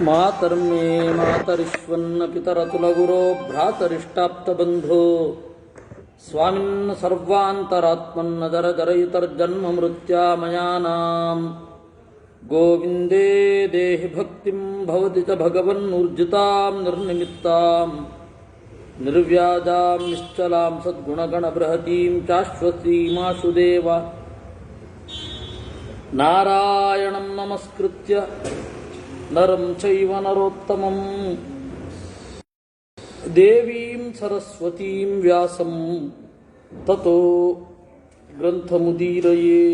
ಮಾತರ್ಮೇ ಮಾತರಿಶ್ವನ್ನ ಪಿತರತುಲಗುರೋ ಭ್ರಾತರಿಷ್ಟಾಪ್ತಬಂಧೋ ಸ್ವಾಮಿನ್ ಸರ್ವಾಂತರಾತ್ಮನ್ನದರ ಜರಯುತರ್ಜನ್ಮ ಮೃತ್ಯಾಮಯಾನಾಂ ಗೋವಿಂದೇ ದೇಹಿ ಭಕ್ತಿಂ ಭವತಿ ಚ ಭಗವನ್ನೂರ್ಜಿತಾಂ ನಿರ್ನಿಮಿತ್ತಾಂ ನಿರ್ವ್ಯಾಜಾಂ ನಿಶ್ಚಲಾಂ ಸದ್ಗುಣಗಣಬೃಹತೀಂ ಚಾಶ್ವತೀಮಾಶುದೇವ ನಾರಾಯಣಂ ನಮಸ್ಕೃತ್ಯ ನರಂ ಚೈವ ನರೋತ್ತಮಂ ದೇವೀಂ ಸರಸ್ವತೀಂ ವ್ಯಾಸಂ ತತೋ ಗ್ರಂಥಮುದೀರಯೇ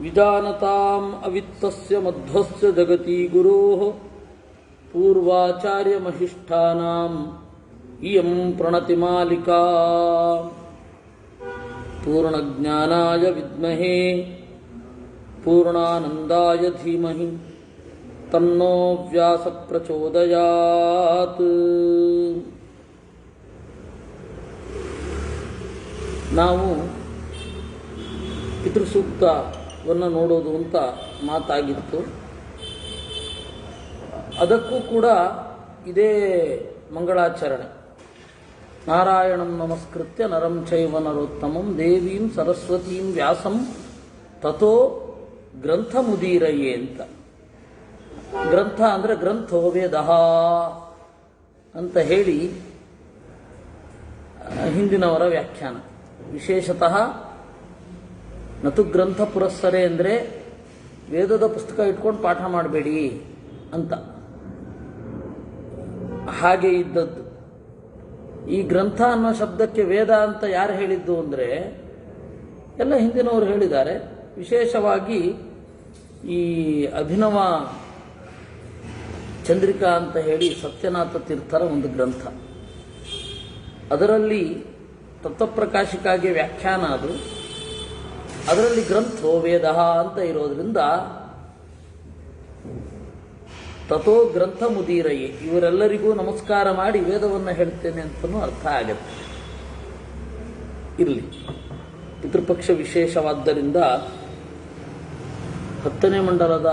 ವಿಜಾನತಾಂ ಅವಿತ್ತಸ್ಯ ಮಧ್ವಸ್ಯ ಜಗತಿ ಗುರೋಃ ಪೂರ್ವಾಚಾರ್ಯಮಹಿಷ್ಠಾನಾಂ ಇಯಂ ಪ್ರಣತಿಮಾಲಿಕಾ ಪೂರ್ಣಜ್ಞಾನಾಯ ವಿದ್ಮಹೇ ಪೂರ್ಣಾನಂದಾಯ ಧೀಮಹಿ ತನ್ನೋ ವ್ಯಾಸ ಪ್ರಚೋದಯಾತ್. ನಾವು ಪಿತೃಸೂಕ್ತವನ್ನು ನೋಡೋದು ಅಂತ ಮಾತಾಗಿತ್ತು. ಅದಕ್ಕೂ ಕೂಡ ಇದೇ ಮಂಗಳಾಚರಣೆ. ನಾರಾಯಣಂ ನಮಸ್ಕೃತ್ಯ ನರಂ ಚೈವ ನರೋತ್ತಮಂ ದೇವೀಂ ಸರಸ್ವತೀಂ ವ್ಯಾಸಂ ತಥೋ ಗ್ರಂಥಮುದೀರಯೇ ಅಂತ. ಗ್ರಂಥ ಅಂದರೆ ಗ್ರಂಥೋ ವೇದಃ ಅಂತ ಹೇಳಿ ಹಿಂದಿನವರ ವ್ಯಾಖ್ಯಾನ. ವಿಶೇಷತಃ ನತು ಗ್ರಂಥ ಪುರಸ್ಸರೆ ಅಂದರೆ ವೇದದ ಪುಸ್ತಕ ಇಟ್ಕೊಂಡು ಪಾಠ ಮಾಡಬೇಡಿ ಅಂತ. ಹಾಗೆ ಇದ್ದದ್ದು. ಈ ಗ್ರಂಥ ಅನ್ನೋ ಶಬ್ದಕ್ಕೆ ವೇದ ಅಂತ ಯಾರು ಹೇಳಿದ್ದು ಅಂದರೆ ಎಲ್ಲ ಹಿಂದಿನವರು ಹೇಳಿದ್ದಾರೆ. ವಿಶೇಷವಾಗಿ ಈ ಅಭಿನವ ಚಂದ್ರಿಕಾ ಅಂತ ಹೇಳಿ ಸತ್ಯನಾಥ ತೀರ್ಥರ ಒಂದು ಗ್ರಂಥ, ಅದರಲ್ಲಿ ತತ್ವಪ್ರಕಾಶಿಕಾಗೆ ವ್ಯಾಖ್ಯಾನ ಅದು. ಅದರಲ್ಲಿ ಗ್ರಂಥೋ ವೇದ ಅಂತ ಇರೋದ್ರಿಂದ ತಥೋ ಗ್ರಂಥ ಮುದೀರಯೇ, ಇವರೆಲ್ಲರಿಗೂ ನಮಸ್ಕಾರ ಮಾಡಿ ವೇದವನ್ನು ಹೇಳ್ತೇನೆ ಅಂತಲೂ ಅರ್ಥ ಆಗತ್ತೆ. ಇರಲಿ, ಪಿತೃಪಕ್ಷ ವಿಶೇಷವಾದ್ದರಿಂದ 10ನೇ ಮಂಡಲದ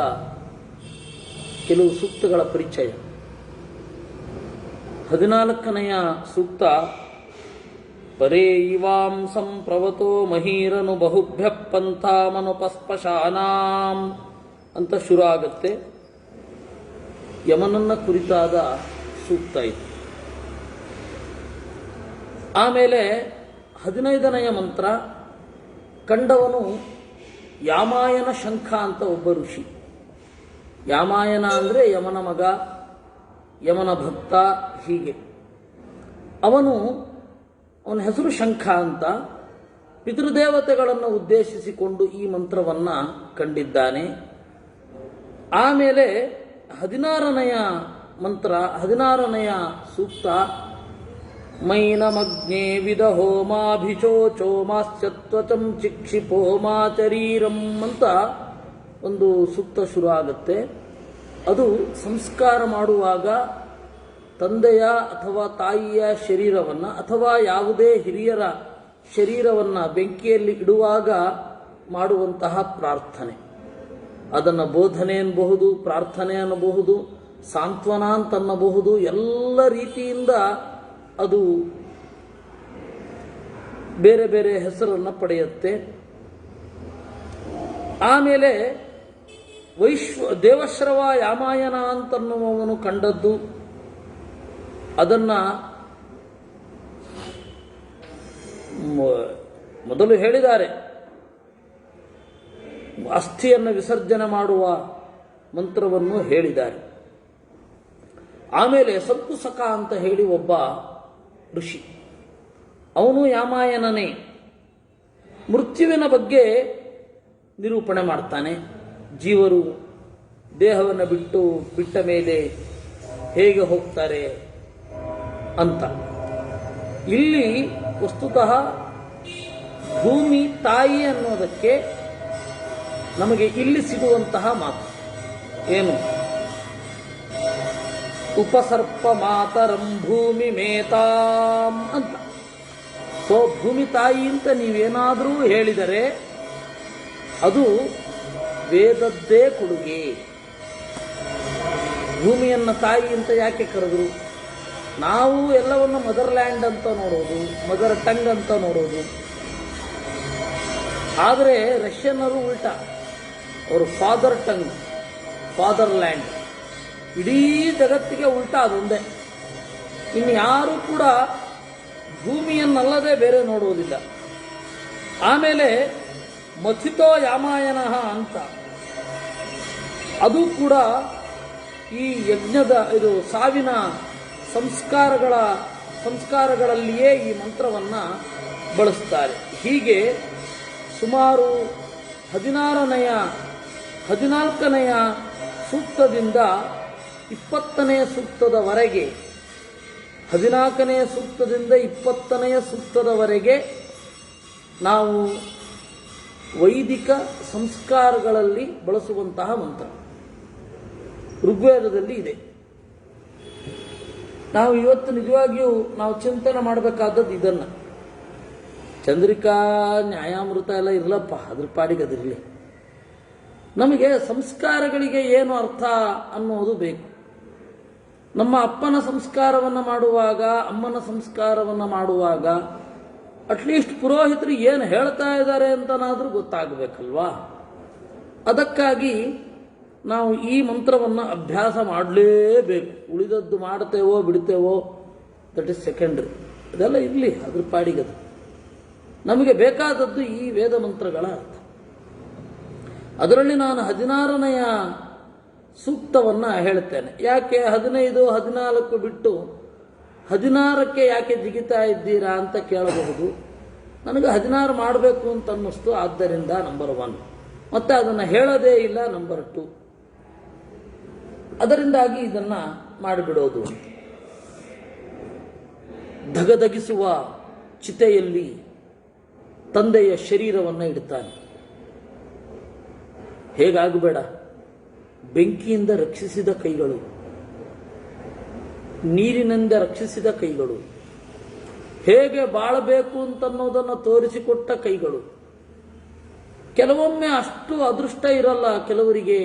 ಕೆಲವು ಸೂಕ್ತಗಳ ಪರಿಚಯ. 14ನೆಯ ಸೂಕ್ತ ಪರೇ ಇವಾಂ ಸಂಪ್ರವತೋ ಮಹೀರನು ಬಹುಭ್ಯ ಪಂಥಾಮನುಪಸ್ಪಶಾನಾಂ ಅಂತ ಶುರು ಆಗತ್ತೆ. ಯಮನನ್ನ ಕುರಿತಾದ ಸೂಕ್ತ ಇದು. ಆಮೇಲೆ 15ನೆಯ ಮಂತ್ರ, ಕಂಡವನು ಯಾಮಾಯನ ಶಂಖ ಅಂತ ಒಬ್ಬ ಋಷಿ. ಯಾಮಾಯನ ಅಂದರೆ ಯಮನ ಮಗ, ಯಮನ ಭಕ್ತ, ಹೀಗೆ. ಅವನ ಹೆಸರು ಶಂಖ ಅಂತ. ಪಿತೃದೇವತೆಗಳನ್ನು ಉದ್ದೇಶಿಸಿಕೊಂಡು ಈ ಮಂತ್ರವನ್ನು ಕಂಡಿದ್ದಾನೆ. ಆಮೇಲೆ 16ನೆಯ ಮಂತ್ರ, 16ನೆಯ ಸೂಕ್ತ, ಮೈನಮಗ್ನೇ ವಿದಹೋಮಾಭಿಚೋಚೋಮಾಶ್ಚತ್ವಚಂ ಚಿಕ್ಷಿಪೋಮಾಚರೀರಂ ಅಂತ ಒಂದು ಸೂಕ್ತ ಶುರು ಆಗುತ್ತೆ. ಅದು ಸಂಸ್ಕಾರ ಮಾಡುವಾಗ ತಂದೆಯ ಅಥವಾ ತಾಯಿಯ ಶರೀರವನ್ನು ಅಥವಾ ಯಾವುದೇ ಹಿರಿಯರ ಶರೀರವನ್ನು ಬೆಂಕಿಯಲ್ಲಿ ಇಡುವಾಗ ಮಾಡುವಂತಹ ಪ್ರಾರ್ಥನೆ. ಅದನ್ನು ಬೋಧನೆ ಅನ್ನಬಹುದು, ಪ್ರಾರ್ಥನೆ ಅನ್ನಬಹುದು, ಸಾಂತ್ವನ ಅಂತನ್ನಬಹುದು. ಎಲ್ಲ ರೀತಿಯಿಂದ ಅದು ಬೇರೆ ಬೇರೆ ಹೆಸರನ್ನು ಪಡೆಯುತ್ತೆ. ಆಮೇಲೆ ದೇವಶ್ರವ ಯಾಮಾಯನ ಅಂತನ್ನುವವನು ಕಂಡದ್ದು, ಅದನ್ನು ಮೊದಲು ಹೇಳಿದ್ದಾರೆ. ಅಸ್ಥಿಯನ್ನು ವಿಸರ್ಜನೆ ಮಾಡುವ ಮಂತ್ರವನ್ನು ಹೇಳಿದ್ದಾರೆ. ಆಮೇಲೆ ಸಂಕುಸಕ ಅಂತ ಹೇಳಿ ಒಬ್ಬ ಋಷಿ, ಅವನು ಯಾಮಾಯನನೇ. ಮೃತ್ಯುವಿನ ಬಗ್ಗೆ ನಿರೂಪಣೆ ಮಾಡ್ತಾನೆ. ಜೀವರು ದೇಹವನ್ನು ಬಿಟ್ಟ ಮೇಲೆ ಹೇಗೆ ಹೋಗ್ತಾರೆ ಅಂತ. ಇಲ್ಲಿ ವಸ್ತುತಃ ಭೂಮಿ ತಾಯಿ ಅನ್ನೋದಕ್ಕೆ ನಮಗೆ ಇಲ್ಲಿ ಸಿಗುವಂತಹ ಮಾತು ಏನು? ಉಪಸರ್ಪ ಮಾತರಂ ಭೂಮಿ ಮೇತಾಂ ಅಂತ. ಸೊ ಭೂಮಿ ತಾಯಿ ಅಂತ ನೀವೇನಾದರೂ ಹೇಳಿದರೆ ಅದು ವೇದದ್ದೇ ಕೊಡುಗೆ. ಭೂಮಿಯನ್ನು ತಾಯಿ ಅಂತ ಯಾಕೆ ಕರೆದ್ರು? ನಾವು ಎಲ್ಲವನ್ನು ಮದರ್ ಲ್ಯಾಂಡ್ ಅಂತ ನೋಡೋದು, ಮದರ್ ಟಂಗ್ ಅಂತ ನೋಡೋದು. ಆದರೆ ರಷ್ಯನ್ನರು ಉಲ್ಟಾ, ಅವರು ಫಾದರ್ ಟಂಗ್, ಫಾದರ್ ಲ್ಯಾಂಡ್. ಇಡೀ ಜಗತ್ತಿಗೆ ಉಲ್ಟಾ ಅದೊಂದೇ. ಇನ್ನು ಯಾರೂ ಕೂಡ ಭೂಮಿಯನ್ನಲ್ಲದೆ ಬೇರೆ ನೋಡುವುದಿಲ್ಲ. ಆಮೇಲೆ ಮಥಿತೋ ಯಾಮಾಯನಃ ಅಂತ, ಅದು ಕೂಡ ಈ ಯಜ್ಞದ ಸಾವಿನ ಸಂಸ್ಕಾರಗಳಲ್ಲಿಯೇ ಈ ಮಂತ್ರವನ್ನು ಬಳಸ್ತಾರೆ. ಹೀಗೆ ಸುಮಾರು 14ನೆಯ ಸೂಕ್ತದಿಂದ 20ನೆಯ ಸೂಕ್ತದವರೆಗೆ, 14ನೆಯ ಸೂಕ್ತದಿಂದ 20ನೆಯ ಸೂಕ್ತದವರೆಗೆ ನಾವು ವೈದಿಕ ಸಂಸ್ಕಾರಗಳಲ್ಲಿ ಬಳಸುವಂತಹ ಮಂತ್ರ ಋಗ್ವೇದದಲ್ಲಿ ಇದೆ. ನಾವು ಇವತ್ತು ನಿಜವಾಗಿಯೂ ನಾವು ಚಿಂತನೆ ಮಾಡಬೇಕಾದದ್ದು ಇದನ್ನು. ಚಂದ್ರಿಕಾ ನ್ಯಾಯಾಮೃತ ಎಲ್ಲ ಇರಲಪ್ಪ, ಅದ್ರ ಪಾಡಿಗೆ ಅದಿರಲಿ. ನಮಗೆ ಸಂಸ್ಕಾರಗಳಿಗೆ ಏನು ಅರ್ಥ ಅನ್ನೋದು ಬೇಕು. ನಮ್ಮ ಅಪ್ಪನ ಸಂಸ್ಕಾರವನ್ನು ಮಾಡುವಾಗ, ಅಮ್ಮನ ಸಂಸ್ಕಾರವನ್ನು ಮಾಡುವಾಗ ಅಟ್ಲೀಸ್ಟ್ ಪುರೋಹಿತರು ಏನು ಹೇಳ್ತಾ ಇದ್ದಾರೆ ಅಂತನಾದರೂ ಗೊತ್ತಾಗಬೇಕಲ್ವಾ? ಅದಕ್ಕಾಗಿ ನಾವು ಈ ಮಂತ್ರವನ್ನು ಅಭ್ಯಾಸ ಮಾಡಲೇಬೇಕು. ಉಳಿದದ್ದು ಮಾಡ್ತೇವೋ ಬಿಡ್ತೇವೋ ದಟ್ ಇಸ್ ಸೆಕೆಂಡ್ರಿ, ಅದೆಲ್ಲ ಇರಲಿ, ಅದ್ರ ಪಾಡಿಗದು. ನಮಗೆ ಬೇಕಾದದ್ದು ಈ ವೇದ ಮಂತ್ರಗಳ ಅರ್ಥ. ಅದರಲ್ಲಿ ನಾನು 16ನೆಯ ಸೂಕ್ತವನ್ನು ಹೇಳ್ತೇನೆ. ಯಾಕೆ 15, 14 ಬಿಟ್ಟು 16ಕ್ಕೆ ಯಾಕೆ ಜಿಗಿತಾ ಇದ್ದೀರಾ ಅಂತ ಕೇಳಬಹುದು. ನನಗೆ 16 ಮಾಡಬೇಕು ಅಂತ ಅನ್ನಿಸ್ತು, ಆದ್ದರಿಂದ ನಂಬರ್ 1. ಮತ್ತೆ ಅದನ್ನು ಹೇಳೋದೇ ಇಲ್ಲ, ನಂಬರ್ 2. ಅದರಿಂದಾಗಿ ಇದನ್ನು ಮಾಡಿಬಿಡೋದು. ಧಗಧಗಿಸುವ ಚಿತೆಯಲ್ಲಿ ತಂದೆಯ ಶರೀರವನ್ನು ಇಡ್ತಾನೆ. ಹೇಗಾಗಬೇಡ, ಬೆಂಕಿಯಿಂದ ರಕ್ಷಿಸಿದ ಕೈಗಳು, ನೀರಿನಿಂದ ರಕ್ಷಿಸಿದ ಕೈಗಳು, ಹೇಗೆ ಬಾಳಬೇಕು ಅಂತನ್ನೋದನ್ನು ತೋರಿಸಿಕೊಟ್ಟ ಕೈಗಳು. ಕೆಲವೊಮ್ಮೆ ಅಷ್ಟು ಅದೃಷ್ಟ ಇರಲ್ಲ ಕೆಲವರಿಗೆ,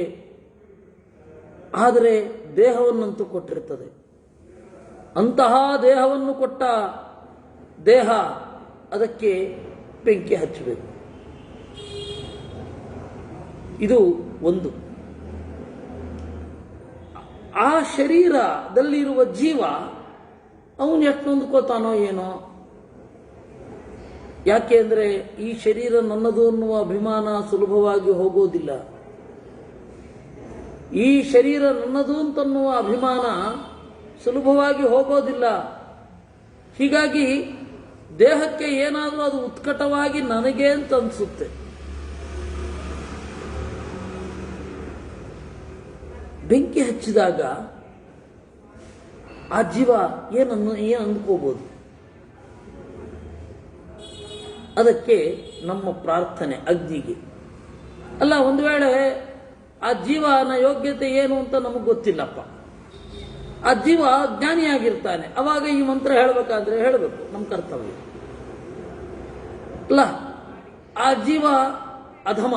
ಆದರೆ ದೇಹವನ್ನಂತೂ ಕೊಟ್ಟಿರ್ತದೆ. ಅಂತಹ ದೇಹವನ್ನು ಕೊಟ್ಟ ದೇಹ, ಅದಕ್ಕೆ ಬೆಂಕಿ ಹಚ್ಚಬೇಕು. ಇದು ಒಂದು. ಆ ಶರೀರದಲ್ಲಿರುವ ಜೀವ ಅವನು ಎಷ್ಟು ನೊಂದ್ಕೋತಾನೋ ಏನೋ. ಯಾಕೆ ಅಂದರೆ ಈ ಶರೀರ ನನ್ನದು ಅನ್ನುವ ಅಭಿಮಾನ ಸುಲಭವಾಗಿ ಹೋಗೋದಿಲ್ಲ. ಈ ಶರೀರ ನನ್ನದು ಅಂತನ್ನುವ ಅಭಿಮಾನ ಸುಲಭವಾಗಿ ಹೋಗೋದಿಲ್ಲ. ಹೀಗಾಗಿ ದೇಹಕ್ಕೆ ಏನಾದರೂ ಅದು ಉತ್ಕಟವಾಗಿ ನನಗೆ ಅಂತ ಅನಿಸುತ್ತೆ. ಬೆಂಕಿ ಹಚ್ಚಿದಾಗ ಆ ಜೀವ ಏನು ಅಂದ್ಕೋಬಹುದು. ಅದಕ್ಕೆ ನಮ್ಮ ಪ್ರಾರ್ಥನೆ ಅಗ್ನಿಗೆ ಅಲ್ಲ. ಒಂದು ವೇಳೆ ಆ ಜೀವನ ಯೋಗ್ಯತೆ ಏನು ಅಂತ ನಮಗೆ ಗೊತ್ತಿಲ್ಲಪ್ಪ, ಆ ಜೀವ ಜ್ಞಾನಿಯಾಗಿರ್ತಾನೆ, ಅವಾಗ ಈ ಮಂತ್ರ ಹೇಳಬೇಕಾದ್ರೆ ಹೇಳಬೇಕು, ನಮ್ಮ ಕರ್ತವ್ಯ ಅಲ್ಲ. ಆ ಜೀವ ಅಧಮ,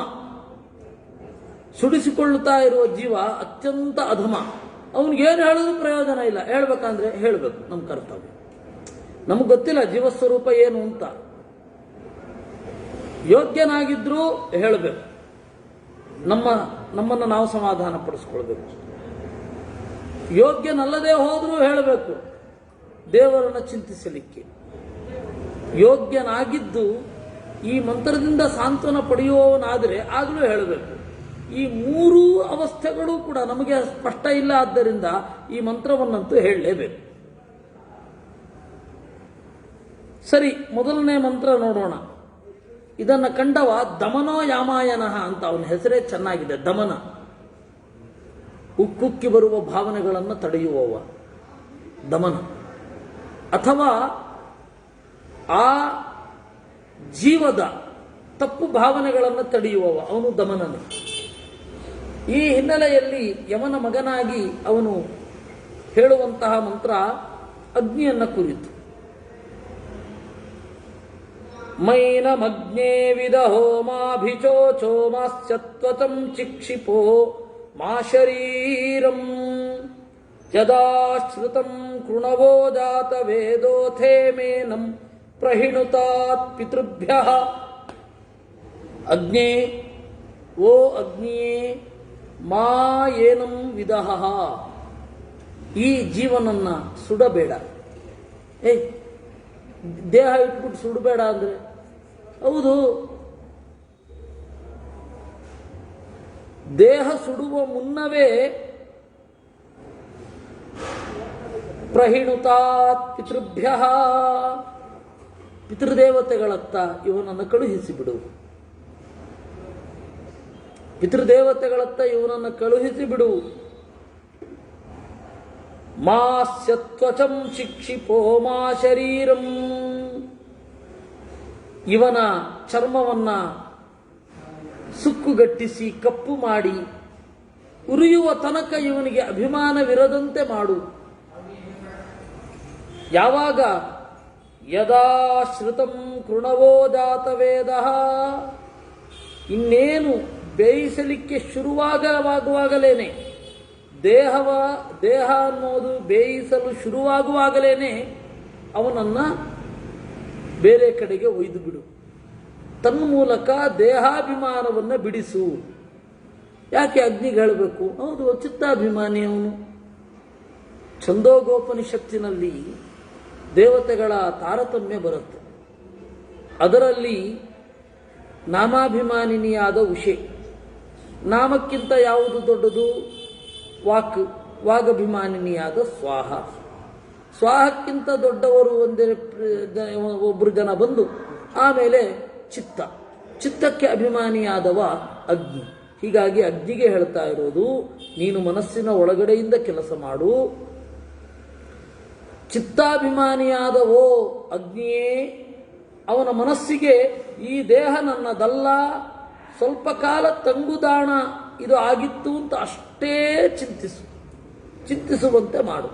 ಸುಡಿಸಿಕೊಳ್ಳುತ್ತಾ ಇರುವ ಜೀವ ಅತ್ಯಂತ ಅಧಮ, ಅವನಿಗೇನು ಹೇಳಿದ್ರು ಪ್ರಯೋಜನ ಇಲ್ಲ. ಹೇಳ್ಬೇಕಂದ್ರೆ ಹೇಳಬೇಕು, ನಮ್ಮ ಕರ್ತವ್ಯ. ನಮಗೆ ಗೊತ್ತಿಲ್ಲ ಜೀವಸ್ವರೂಪ ಏನು ಅಂತ. ಯೋಗ್ಯನಾಗಿದ್ರೂ ಹೇಳಬೇಕು, ನಮ್ಮನ್ನು ನಾವು ಸಮಾಧಾನ ಪಡಿಸ್ಕೊಳ್ಬೇಕು. ಯೋಗ್ಯನಲ್ಲದೆ ಹೋದರೂ ಹೇಳಬೇಕು, ದೇವರನ್ನು ಚಿಂತಿಸಲಿಕ್ಕೆ. ಯೋಗ್ಯನಾಗಿದ್ದು ಈ ಮಂತ್ರದಿಂದ ಸಾಂತ್ವನ ಪಡೆಯುವವನಾದರೆ ಆಗಲೂ ಹೇಳಬೇಕು. ಈ ಮೂರೂ ಅವಸ್ಥೆಗಳು ಕೂಡ ನಮಗೆ ಸ್ಪಷ್ಟ ಇಲ್ಲ, ಆದ್ದರಿಂದ ಈ ಮಂತ್ರವನ್ನಂತೂ ಹೇಳಲೇಬೇಕು. ಸರಿ, ಮೊದಲನೇ ಮಂತ್ರ ನೋಡೋಣ. ಇದನ್ನು ಕಂಡವ ದಮನೋ ಯಾಮಾಯನಃ ಅಂತ, ಅವನ ಹೆಸರೇ ಚೆನ್ನಾಗಿದೆ, ದಮನ. ಉಕ್ಕುಕ್ಕಿ ಬರುವ ಭಾವನೆಗಳನ್ನು ತಡೆಯುವವ ದಮನ, ಅಥವಾ ಆ ಜೀವದ ತಪ್ಪು ಭಾವನೆಗಳನ್ನು ತಡೆಯುವವ ಅವನು ದಮನನು. ಈ ಹಿನ್ನೆಲೆಯಲ್ಲಿ ಯಮನ ಮಗನಾಗಿ ಅವನು ಹೇಳುವಂತಹ ಮಂತ್ರ ಅಗ್ನಿಯನ್ನ ಕುರಿತು. ಮೈನಮಗ್ನೇ ವಿದಹೋ ಮಾಭಿಚೋಚೋ ಮಾಶ್ಚತ್ವತಂ ಚಿಕ್ಷಿಪೋ ಮಾ ಶರೀರಂ ಯದಾ ಶ್ರುತಂ ಕೃಣವೋ ಜಾತ ವೇದೋಥೇ ಮೇನಂ ಪ್ರಹಿಣುತಾತ್ ಪಿತೃಭ್ಯಃ. ಅಗ್ನೇ, ಓ ಅಗ್ನಿಯೇ, ಮಾ ಏನಂ ವಿದಹ, ಈ ಜೀವನನ್ನ ಸುಡಬೇಡ. ದೇಹ ಇಟ್ಬಿಟ್ಟು ಸುಡಬೇಡ ಅಂದ್ರೆ ಹೌದು, ದೇಹ ಸುಡುವ ಮುನ್ನವೇ ಪ್ರಹಿಣುತಾತ್ ಪಿತೃಭ್ಯಃ, ಪಿತೃದೇವತೆಗಳತ್ತ ಇವನನ್ನು ಕಳುಹಿಸಿಬಿಡು. ಪಿತೃದೇವತೆಗಳತ್ತ ಇವನನ್ನು ಕಳುಹಿಸಿಬಿಡು. ಮಾಸ್ಯ ತ್ವಚಂ ಶಿಕ್ಷಿಪೋ ಮಾ ಶರೀರಂ, ಇವನ ಚರ್ಮವನ್ನ ಸುಕ್ಕುಗಟ್ಟಿಸಿ ಕಪ್ಪು ಮಾಡಿ ಉರಿಯುವ ತನಕ ಇವನಿಗೆ ಅಭಿಮಾನವಿರದಂತೆ ಮಾಡು. ಯಾವಾಗ ಯದಾ ಶ್ರುತಂ ಕೃಣವೋ ಜಾತವೇದಃ, ಇನ್ನೇನು ಬೇಯಿಸಲಿಕ್ಕೆ ಶುರುವಾಗುವಾಗಲೇನೆ, ದೇಹ ಅನ್ನೋದು ಬೇಯಿಸಲು ಶುರುವಾಗುವಾಗಲೇನೆ ಅವನನ್ನ ಬೇರೆ ಕಡೆಗೆ ಒಯ್ದು ಬಿಡು. ತನ್ಮೂಲಕ ದೇಹಾಭಿಮಾನವನ್ನು ಬಿಡಿಸು. ಯಾಕೆ ಅಗ್ನಿಗೆ ಹೇಳಬೇಕು? ಹೌದು, ಚಿತ್ತಾಭಿಮಾನಿ ಅವನು. ಛಂದೋಗೋಪನಿಷತ್ತಿನಲ್ಲಿ ದೇವತೆಗಳ ತಾರತಮ್ಯ ಬರುತ್ತೆ. ಅದರಲ್ಲಿ ನಾಮಾಭಿಮಾನಿನಿಯಾದ ಉಷೆ, ನಾಮಕ್ಕಿಂತ ಯಾವುದು ದೊಡ್ಡದು? ವಾಕ್. ವಾಗಭಿಮಾನಿನಿಯಾದ ಸ್ವಾಹ. ಸ್ವಾಹಕ್ಕಿಂತ ದೊಡ್ಡವರು ಒಬ್ಬರು ಜನ ಬಂದು ಆಮೇಲೆ ಚಿತ್ತ. ಚಿತ್ತಕ್ಕೆ ಅಭಿಮಾನಿಯಾದವ ಅಗ್ನಿ. ಹೀಗಾಗಿ ಅಗ್ನಿಗೆ ಹೇಳ್ತಾ ಇರೋದು, ನೀನು ಮನಸ್ಸಿನ ಒಳಗಡೆಯಿಂದ ಕೆಲಸ ಮಾಡು. ಚಿತ್ತಾಭಿಮಾನಿಯಾದ ಓ ಅಗ್ನಿಯೇ, ಅವನ ಮನಸ್ಸಿಗೆ ಈ ದೇಹ ನನ್ನದಲ್ಲ, ಸ್ವಲ್ಪ ಕಾಲ ತಂಗುದಾಣ ಇದು ಆಗಿತ್ತು ಅಂತ ಅಷ್ಟೇ ಚಿಂತಿಸುವಂತೆ ಮಾಡು.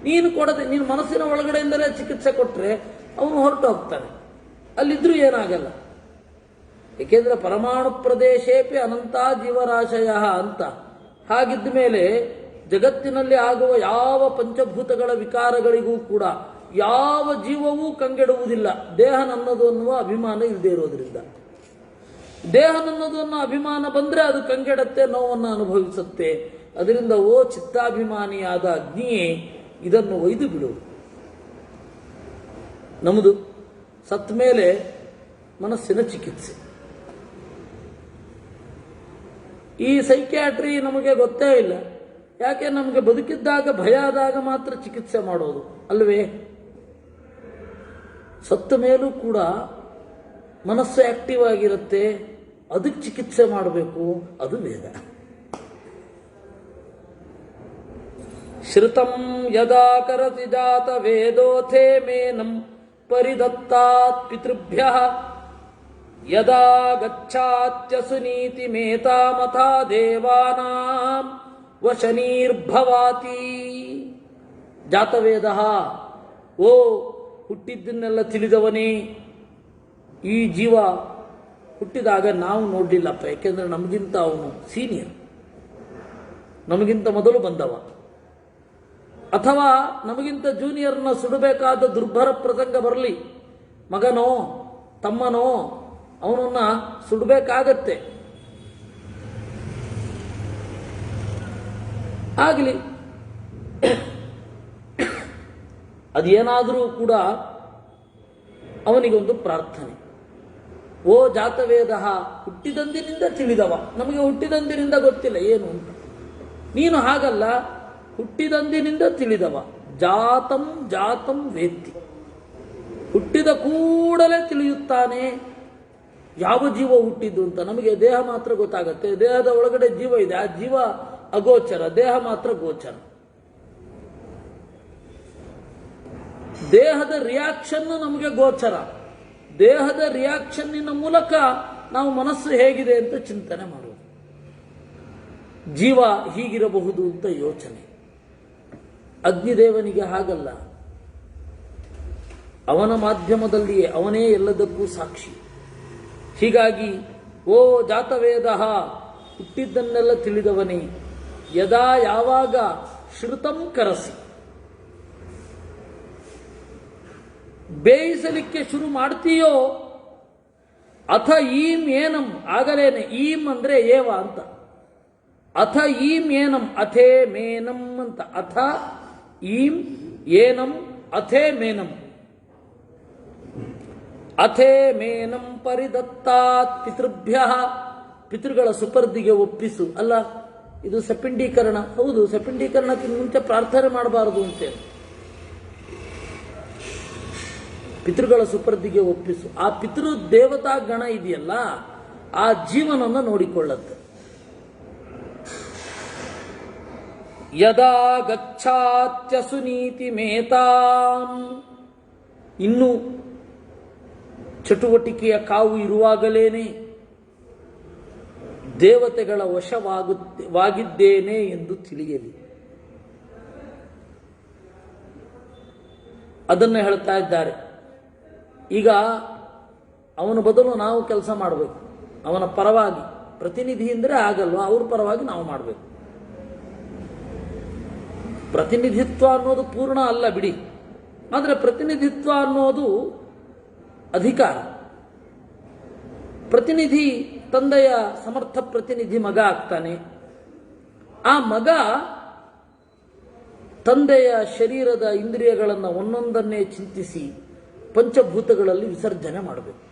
ನೀನು ಕೊಡದೆ, ನೀನು ಮನಸ್ಸಿನ ಒಳಗಡೆಯಿಂದಲೇ ಚಿಕಿತ್ಸೆ ಕೊಟ್ಟರೆ ಅವನು ಹೊರಟು ಹೋಗ್ತಾನೆ, ಅಲ್ಲಿದ್ರೂ ಏನಾಗಲ್ಲ. ಏಕೆಂದ್ರೆ ಪರಮಾಣು ಪ್ರದೇಶೇಪಿ ಅನಂತ ಜೀವರಾಶಯ ಅಂತ. ಹಾಗಿದ್ದ ಮೇಲೆ ಜಗತ್ತಿನಲ್ಲಿ ಆಗುವ ಯಾವ ಪಂಚಭೂತಗಳ ವಿಕಾರಗಳಿಗೂ ಕೂಡ ಯಾವ ಜೀವವೂ ಕಂಗೆಡುವುದಿಲ್ಲ, ದೇಹ ನನ್ನದು ಅನ್ನುವ ಅಭಿಮಾನ ಇಲ್ಲದೆ ಇರೋದ್ರಿಂದ. ದೇಹ ನನ್ನದು ಅನ್ನೋ ಅಭಿಮಾನ ಬಂದ್ರೆ ಅದು ಕಂಗೆಡತ್ತೆ, ನೋವನ್ನು ಅನುಭವಿಸುತ್ತೆ. ಅದರಿಂದ ಓ ಚಿತ್ತಾಭಿಮಾನಿಯಾದ ಅಗ್ನಿಯೇ, ಇದನ್ನು ಒಯ್ದು ಬಿಡು. ನಮ್ಮದು ಸತ್ತ ಮೇಲೆ ಮನಸ್ಸಿನ ಚಿಕಿತ್ಸೆ. ಈ ಸೈಕ್ಯಾಟ್ರಿ ನಮಗೆ ಗೊತ್ತೇ ಇಲ್ಲ. ಯಾಕೆ? ನಮಗೆ ಬದುಕಿದ್ದಾಗ ಭಯ ಆದಾಗ ಮಾತ್ರ ಚಿಕಿತ್ಸೆ ಮಾಡೋದು ಅಲ್ವೇ? ಸತ್ತ ಮೇಲೂ ಕೂಡ ಮನಸ್ಸು ಆಕ್ಟಿವ್ ಆಗಿರುತ್ತೆ, ಅದಕ್ಕೆ ಚಿಕಿತ್ಸೆ ಮಾಡಬೇಕು. ಅದು ವೇದ. ಶ್ರುತಂ ಯದಾ ಕರತಿ ಜಾತ ವೇದೋಥೇ ಮೇನಂ ಪರಿದತ್ತಾತ್ ಪಿತೃಭ್ಯಃ, ಯದಾ ಗಚ್ಛಾತ್ಯಸು ನೀತಿ ಮೇತಾಮಥಾ ದೇವಾನಾಂ ವಶನೀರ್ಭವಾತಿ. ಜಾತವೇದ, ಓ ಹುಟ್ಟಿದ್ದನ್ನೆಲ್ಲ ತಿಳಿದವನೇ, ಈ ಜೀವ ಹುಟ್ಟಿದಾಗ ನಾವು ನೋಡಲಿಲ್ಲಪ್ಪ, ಯಾಕೆಂದ್ರೆ ನಮಗಿಂತ ಅವನು ಸೀನಿಯರ್, ನಮಗಿಂತ ಮೊದಲು ಬಂದವ. ಅಥವಾ ನಮಗಿಂತ ಜೂನಿಯರ್ನ ಸುಡಬೇಕಾದ ದುರ್ಭರ ಪ್ರಸಂಗ ಬರಲಿ, ಮಗನೋ ತಮ್ಮನೋ ಅವನನ್ನ ಸುಡಬೇಕಾಗತ್ತೆ. ಆಗಲಿ, ಅದೇನಾದರೂ ಕೂಡ ಅವನಿಗೊಂದು ಪ್ರಾರ್ಥನೆ. ಓ ಜಾತವೇದ, ಹುಟ್ಟಿದಂದಿನಿಂದ ತಿಳಿದವ. ನಮಗೆ ಹುಟ್ಟಿದಂದಿನಿಂದ ಗೊತ್ತಿಲ್ಲ ಏನು ಅಂತ. ನೀನು ಹಾಗಲ್ಲ, ಹುಟ್ಟಿದಂದಿನಿಂದ ತಿಳಿದವ. ಜಾತಂ ಜಾತಂ ವೇತ್ತಿ, ಹುಟ್ಟಿದ ಕೂಡಲೇ ತಿಳಿಯುತ್ತಾನೆ ಯಾವ ಜೀವ ಹುಟ್ಟಿದ್ದು ಅಂತ. ನಮಗೆ ದೇಹ ಮಾತ್ರ ಗೊತ್ತಾಗತ್ತೆ, ದೇಹದ ಒಳಗಡೆ ಜೀವ ಇದೆ, ಆ ಜೀವ ಅಗೋಚರ, ದೇಹ ಮಾತ್ರ ಗೋಚರ. ದೇಹದ ರಿಯಾಕ್ಷನ್ ನಮಗೆ ಗೋಚರ. ದೇಹದ ರಿಯಾಕ್ಷನ್ನಿನ ಮೂಲಕ ನಾವು ಮನಸ್ಸು ಹೇಗಿದೆ ಅಂತ ಚಿಂತನೆ ಮಾಡುವುದು. ಜೀವ ಹೀಗಿರಬಹುದು ಅಂತ ಯೋಚನೆ. ಅಗ್ನಿದೇವನಿಗೆ ಹಾಗಲ್ಲ, ಅವನ ಮಾಧ್ಯಮದಲ್ಲಿಯೇ ಅವನೇ ಎಲ್ಲದಕ್ಕೂ ಸಾಕ್ಷಿ. ಹೀಗಾಗಿ ಓ ಜಾತವೇದ, ಹುಟ್ಟಿದ್ದನ್ನೆಲ್ಲ ತಿಳಿದವನೇ, ಯದಾ ಯಾವಾಗ ಶ್ರುತಂ ಕರಸಿ, ಬೇಯಿಸಲಿಕ್ಕೆ ಶುರು ಮಾಡ್ತೀಯೋ ಅಥ ಈಂ ಏನಂ, ಆಗಲೇನೆ ಈಂ ಅಂದ್ರೆ ಏವ ಅಂತ, ಅಥ ಈಂ ಏನಂ ಅಥೇ ಮೇನಂ ಅಂತ, ಅಥ ಈಂ ಏನಂ ಅಥೇ ಮೇನಂ, ಅಥೇ ಮೇನಂ ಪರಿದತ್ತಾತ್ ಪಿತೃಭ್ಯ, ಪಿತೃಗಳ ಸುಪರ್ದಿಗೆ ಒಪ್ಪಿಸು. ಅಲ್ಲ, ಇದು ಸಪಿಂಡೀಕರಣ. ಹೌದು, ಸಪಿಂಡೀಕರಣಕ್ಕಿಂತ ಮುಂಚೆ ಪ್ರಾರ್ಥನೆ ಮಾಡಬಾರದು ಅಂತೇಳಿ. ಪಿತೃಗಳ ಸುಪರ್ದಿಗೆ ಒಪ್ಪಿಸು. ಆ ಪಿತೃ ದೇವತಾ ಗಣ ಇದೆಯಲ್ಲ, ಆ ಜೀವನನ್ನು ನೋಡಿಕೊಳ್ಳುತ್ತೆ. ಯದಾ ಗಚ್ಛಾತ್ಯಸು ನೀತಿ ಮೇತಾಂ, ಇನ್ನು ಚಟುವಟಿಕೆಯ ಕಾವು ಇರುವಾಗಲೇನೆ ದೇವತೆಗಳ ವಶವಾಗಿದ್ದೇನೆ ಎಂದು ತಿಳಿಯಲಿ. ಅದನ್ನು ಹೇಳ್ತಾ ಇದ್ದಾರೆ. ಈಗ ಅವನ ಬದಲು ನಾವು ಕೆಲಸ ಮಾಡಬೇಕು, ಅವನ ಪರವಾಗಿ. ಪ್ರತಿನಿಧಿ ಅಂದರೆ ಆಗಲ್ವ, ಅವ್ರ ಪರವಾಗಿ ನಾವು ಮಾಡಬೇಕು. ಪ್ರತಿನಿಧಿತ್ವ ಅನ್ನೋದು ಪೂರ್ಣ ಅಲ್ಲ ಬಿಡಿ, ಆದರೆ ಪ್ರತಿನಿಧಿತ್ವ ಅನ್ನೋದು ಅಧಿಕಾರ. ಪ್ರತಿನಿಧಿ ತಂದೆಯ ಸಮರ್ಥ ಪ್ರತಿನಿಧಿ ಮಗ ಆಗ್ತಾನೆ. ಆ ಮಗ ತಂದೆಯ ಶರೀರದ ಇಂದ್ರಿಯಗಳನ್ನು ಒಂದೊಂದನ್ನೇ ಚಿಂತಿಸಿ ಪಂಚಭೂತಗಳಲ್ಲಿ ವಿಸರ್ಜನೆ ಮಾಡಬೇಕು.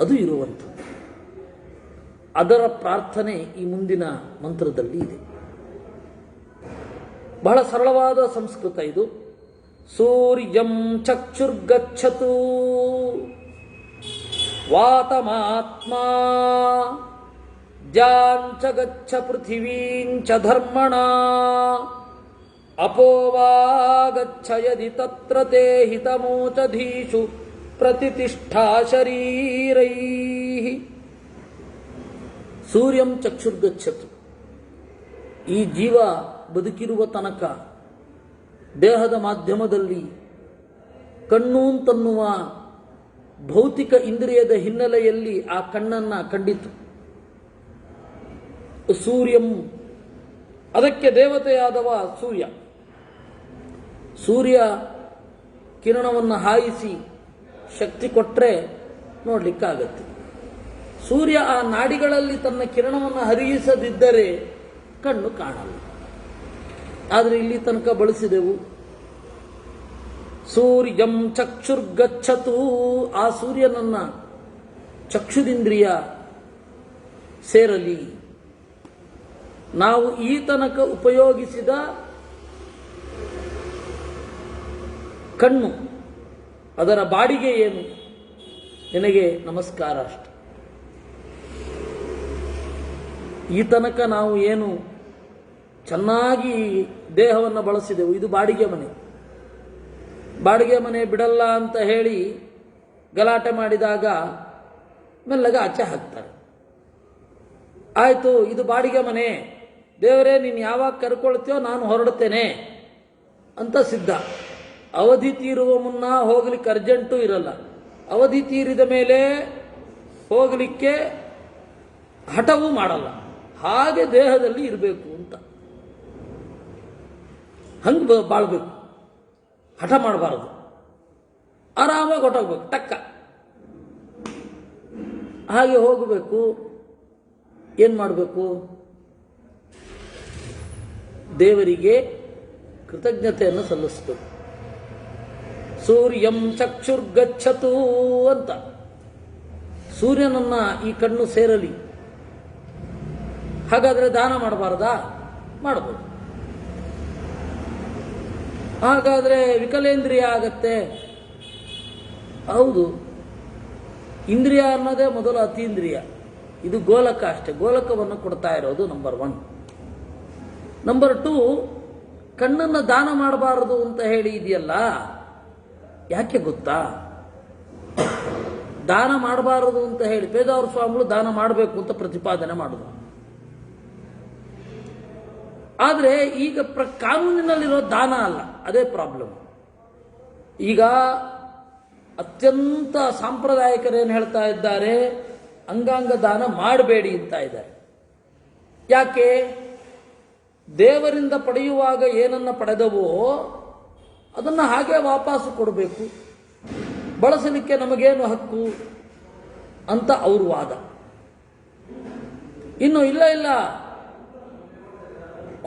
ಅದು ಇರುವಂಥದ್ದು. ಅದರ ಪ್ರಾರ್ಥನೆ ಈ ಮುಂದಿನ ಮಂತ್ರದಲ್ಲಿ ಇದೆ. ಬಹಳ ಸರಳವಾದ ಸಂಸ್ಕೃತ ಇದು. ಸೂರ್ಯಂ ಚಕ್ಷುರ್ಗಚ್ಚತು ವಾತಮಾತ್ಮ ಜಾಂಚ ಗಚ್ಚ ಪೃಥಿವೀಂಚ ಧರ್ಮಣ ಅಪೋವಾಗಚ್ಚ ಯದಿ ತತ್ರ ತೇ ಹಿತಮೋಚಧೀಷು ಪ್ರತಿಷ್ಠಾ ಶರೀರೈಃ. ಸೂರ್ಯಂ ಚಕ್ಷುರ್ಗಚ್ಚತು. ಈ ಜೀವ ಬದುಕಿರುವ ತನಕ ದೇಹದ ಮಾಧ್ಯಮದಲ್ಲಿ ಕಣ್ಣು ಅಂತನ್ನುವ ಭೌತಿಕ ಇಂದ್ರಿಯದ ಹಿನ್ನೆಲೆಯಲ್ಲಿ ಆ ಕಣ್ಣನ್ನು ಕಂಡಿತು. ಸೂರ್ಯಂ, ಅದಕ್ಕೆ ದೇವತೆಯಾದವ ಸೂರ್ಯ. ಸೂರ್ಯ ಕಿರಣವನ್ನು ಹಾಯಿಸಿ ಶಕ್ತಿ ಕೊಟ್ಟರೆ ನೋಡ್ಲಿಕ್ಕಾಗತ್ತೆ. ಸೂರ್ಯ ಆ ನಾಡಿಗಳಲ್ಲಿ ತನ್ನ ಕಿರಣವನ್ನು ಹರಿಯಿಸದಿದ್ದರೆ ಕಣ್ಣು ಕಾಣಲ್ಲ. ಆದರೆ ಇಲ್ಲಿ ತನಕ ಬಳಸಿದೆವು. ಸೂರ್ಯಂ ಚಕ್ಷುರ್ಗಚ್ಚತು, ಆ ಸೂರ್ಯನನ್ನ ಚಕ್ಷುರಿಂದ್ರಿಯ ಸೇರಲಿ. ನಾವು ಈ ತನಕ ಉಪಯೋಗಿಸಿದ ಕಣ್ಣು, ಅದರ ಬಾಡಿಗೆ ಏನು? ನಿನಗೆ ನಮಸ್ಕಾರ ಅಷ್ಟೆ. ಈ ತನಕ ನಾವು ಏನು ಚೆನ್ನಾಗಿ ದೇಹವನ್ನು ಬಳಸಿದೆವು, ಇದು ಬಾಡಿಗೆ ಮನೆ. ಬಾಡಿಗೆ ಮನೆ ಬಿಡಲ್ಲ ಅಂತ ಹೇಳಿ ಗಲಾಟೆ ಮಾಡಿದಾಗ ಮೆಲ್ಲಗೆ ಆಚೆ ಹಾಕ್ತಾರೆ. ಆಯಿತು, ಇದು ಬಾಡಿಗೆ ಮನೆ, ದೇವರೇ ನೀನು ಯಾವಾಗ ಕರ್ಕೊಳ್ತೀಯೋ ನಾನು ಹೊರಡ್ತೇನೆ ಅಂತ ಸಿದ್ಧ. ಅವಧಿ ತೀರುವ ಮುನ್ನ ಹೋಗ್ಲಿಕ್ಕೆ ಅರ್ಜೆಂಟು ಇರಲ್ಲ. ಅವಧಿ ತೀರಿದ ಮೇಲೆ ಹೋಗಲಿಕ್ಕೆ ಹಠವೂ ಮಾಡಲ್ಲ. ಹಾಗೆ ದೇಹದಲ್ಲಿ ಇರಬೇಕು ಅಂತ, ಹಂಗೆ ಬಾಳ್ಬೇಕು. ಹಠ ಮಾಡಬಾರದು, ಆರಾಮಾಗಿ ಹೊಟ್ಟೋಗ್ಬೇಕು ಟಕ್ಕ. ಹಾಗೆ ಹೋಗಬೇಕು. ಏನು ಮಾಡಬೇಕು? ದೇವರಿಗೆ ಕೃತಜ್ಞತೆಯನ್ನು ಸಲ್ಲಿಸಬೇಕು. ಸೂರ್ಯಂ ಚಕ್ಷುರ್ಗಚ್ಚತು ಅಂತ, ಸೂರ್ಯನನ್ನ ಈ ಕಣ್ಣು ಸೇರಲಿ. ಹಾಗಾದರೆ ದಾನ ಮಾಡಬಾರದಾ? ಮಾಡಬಹುದು. ಹಾಗಾದರೆ ವಿಕಲೇಂದ್ರಿಯ ಆಗತ್ತೆ. ಹೌದು, ಇಂದ್ರಿಯ ಅನ್ನೋದೇ ಮೊದಲು ಅತೀಂದ್ರಿಯ. ಇದು ಗೋಲಕ ಅಷ್ಟೇ. ಗೋಲಕವನ್ನು ಕೊಡ್ತಾ ಇರೋದು ನಂಬರ್ 1. ನಂಬರ್ 2, ಕಣ್ಣನ್ನು ದಾನ ಮಾಡಬಾರದು ಅಂತ ಹೇಳಿ ಇದೆಯಲ್ಲ, ಯಾಕೆ ಗೊತ್ತಾ? ದಾನ ಮಾಡಬಾರದು ಅಂತ ಹೇಳಿ ಪೇಜಾವರ ಸ್ವಾಮಿಗಳು ದಾನ ಮಾಡಬೇಕು ಅಂತ ಪ್ರತಿಪಾದನೆ ಮಾಡಿದ್ರು. ಆದರೆ ಈಗ ಕಾನೂನಿನಲ್ಲಿರೋ ದಾನ ಅಲ್ಲ, ಅದೇ ಪ್ರಾಬ್ಲಮ್. ಈಗ ಅತ್ಯಂತ ಸಾಂಪ್ರದಾಯಿಕರೇನು ಹೇಳ್ತಾ ಇದ್ದಾರೆ? ಅಂಗಾಂಗ ದಾನ ಮಾಡಬೇಡಿ ಅಂತ ಇದ್ದಾರೆ. ಯಾಕೆ? ದೇವರಿಂದ ಪಡೆಯುವಾಗ ಏನನ್ನ ಪಡೆದವೋ ಅದನ್ನು ಹಾಗೆ ವಾಪಸ್ಸು ಕೊಡಬೇಕು, ಬಳಸಲಿಕ್ಕೆ ನಮಗೇನು ಹಕ್ಕು ಅಂತ ಅವ್ರ ವಾದ. ಇನ್ನು ಇಲ್ಲ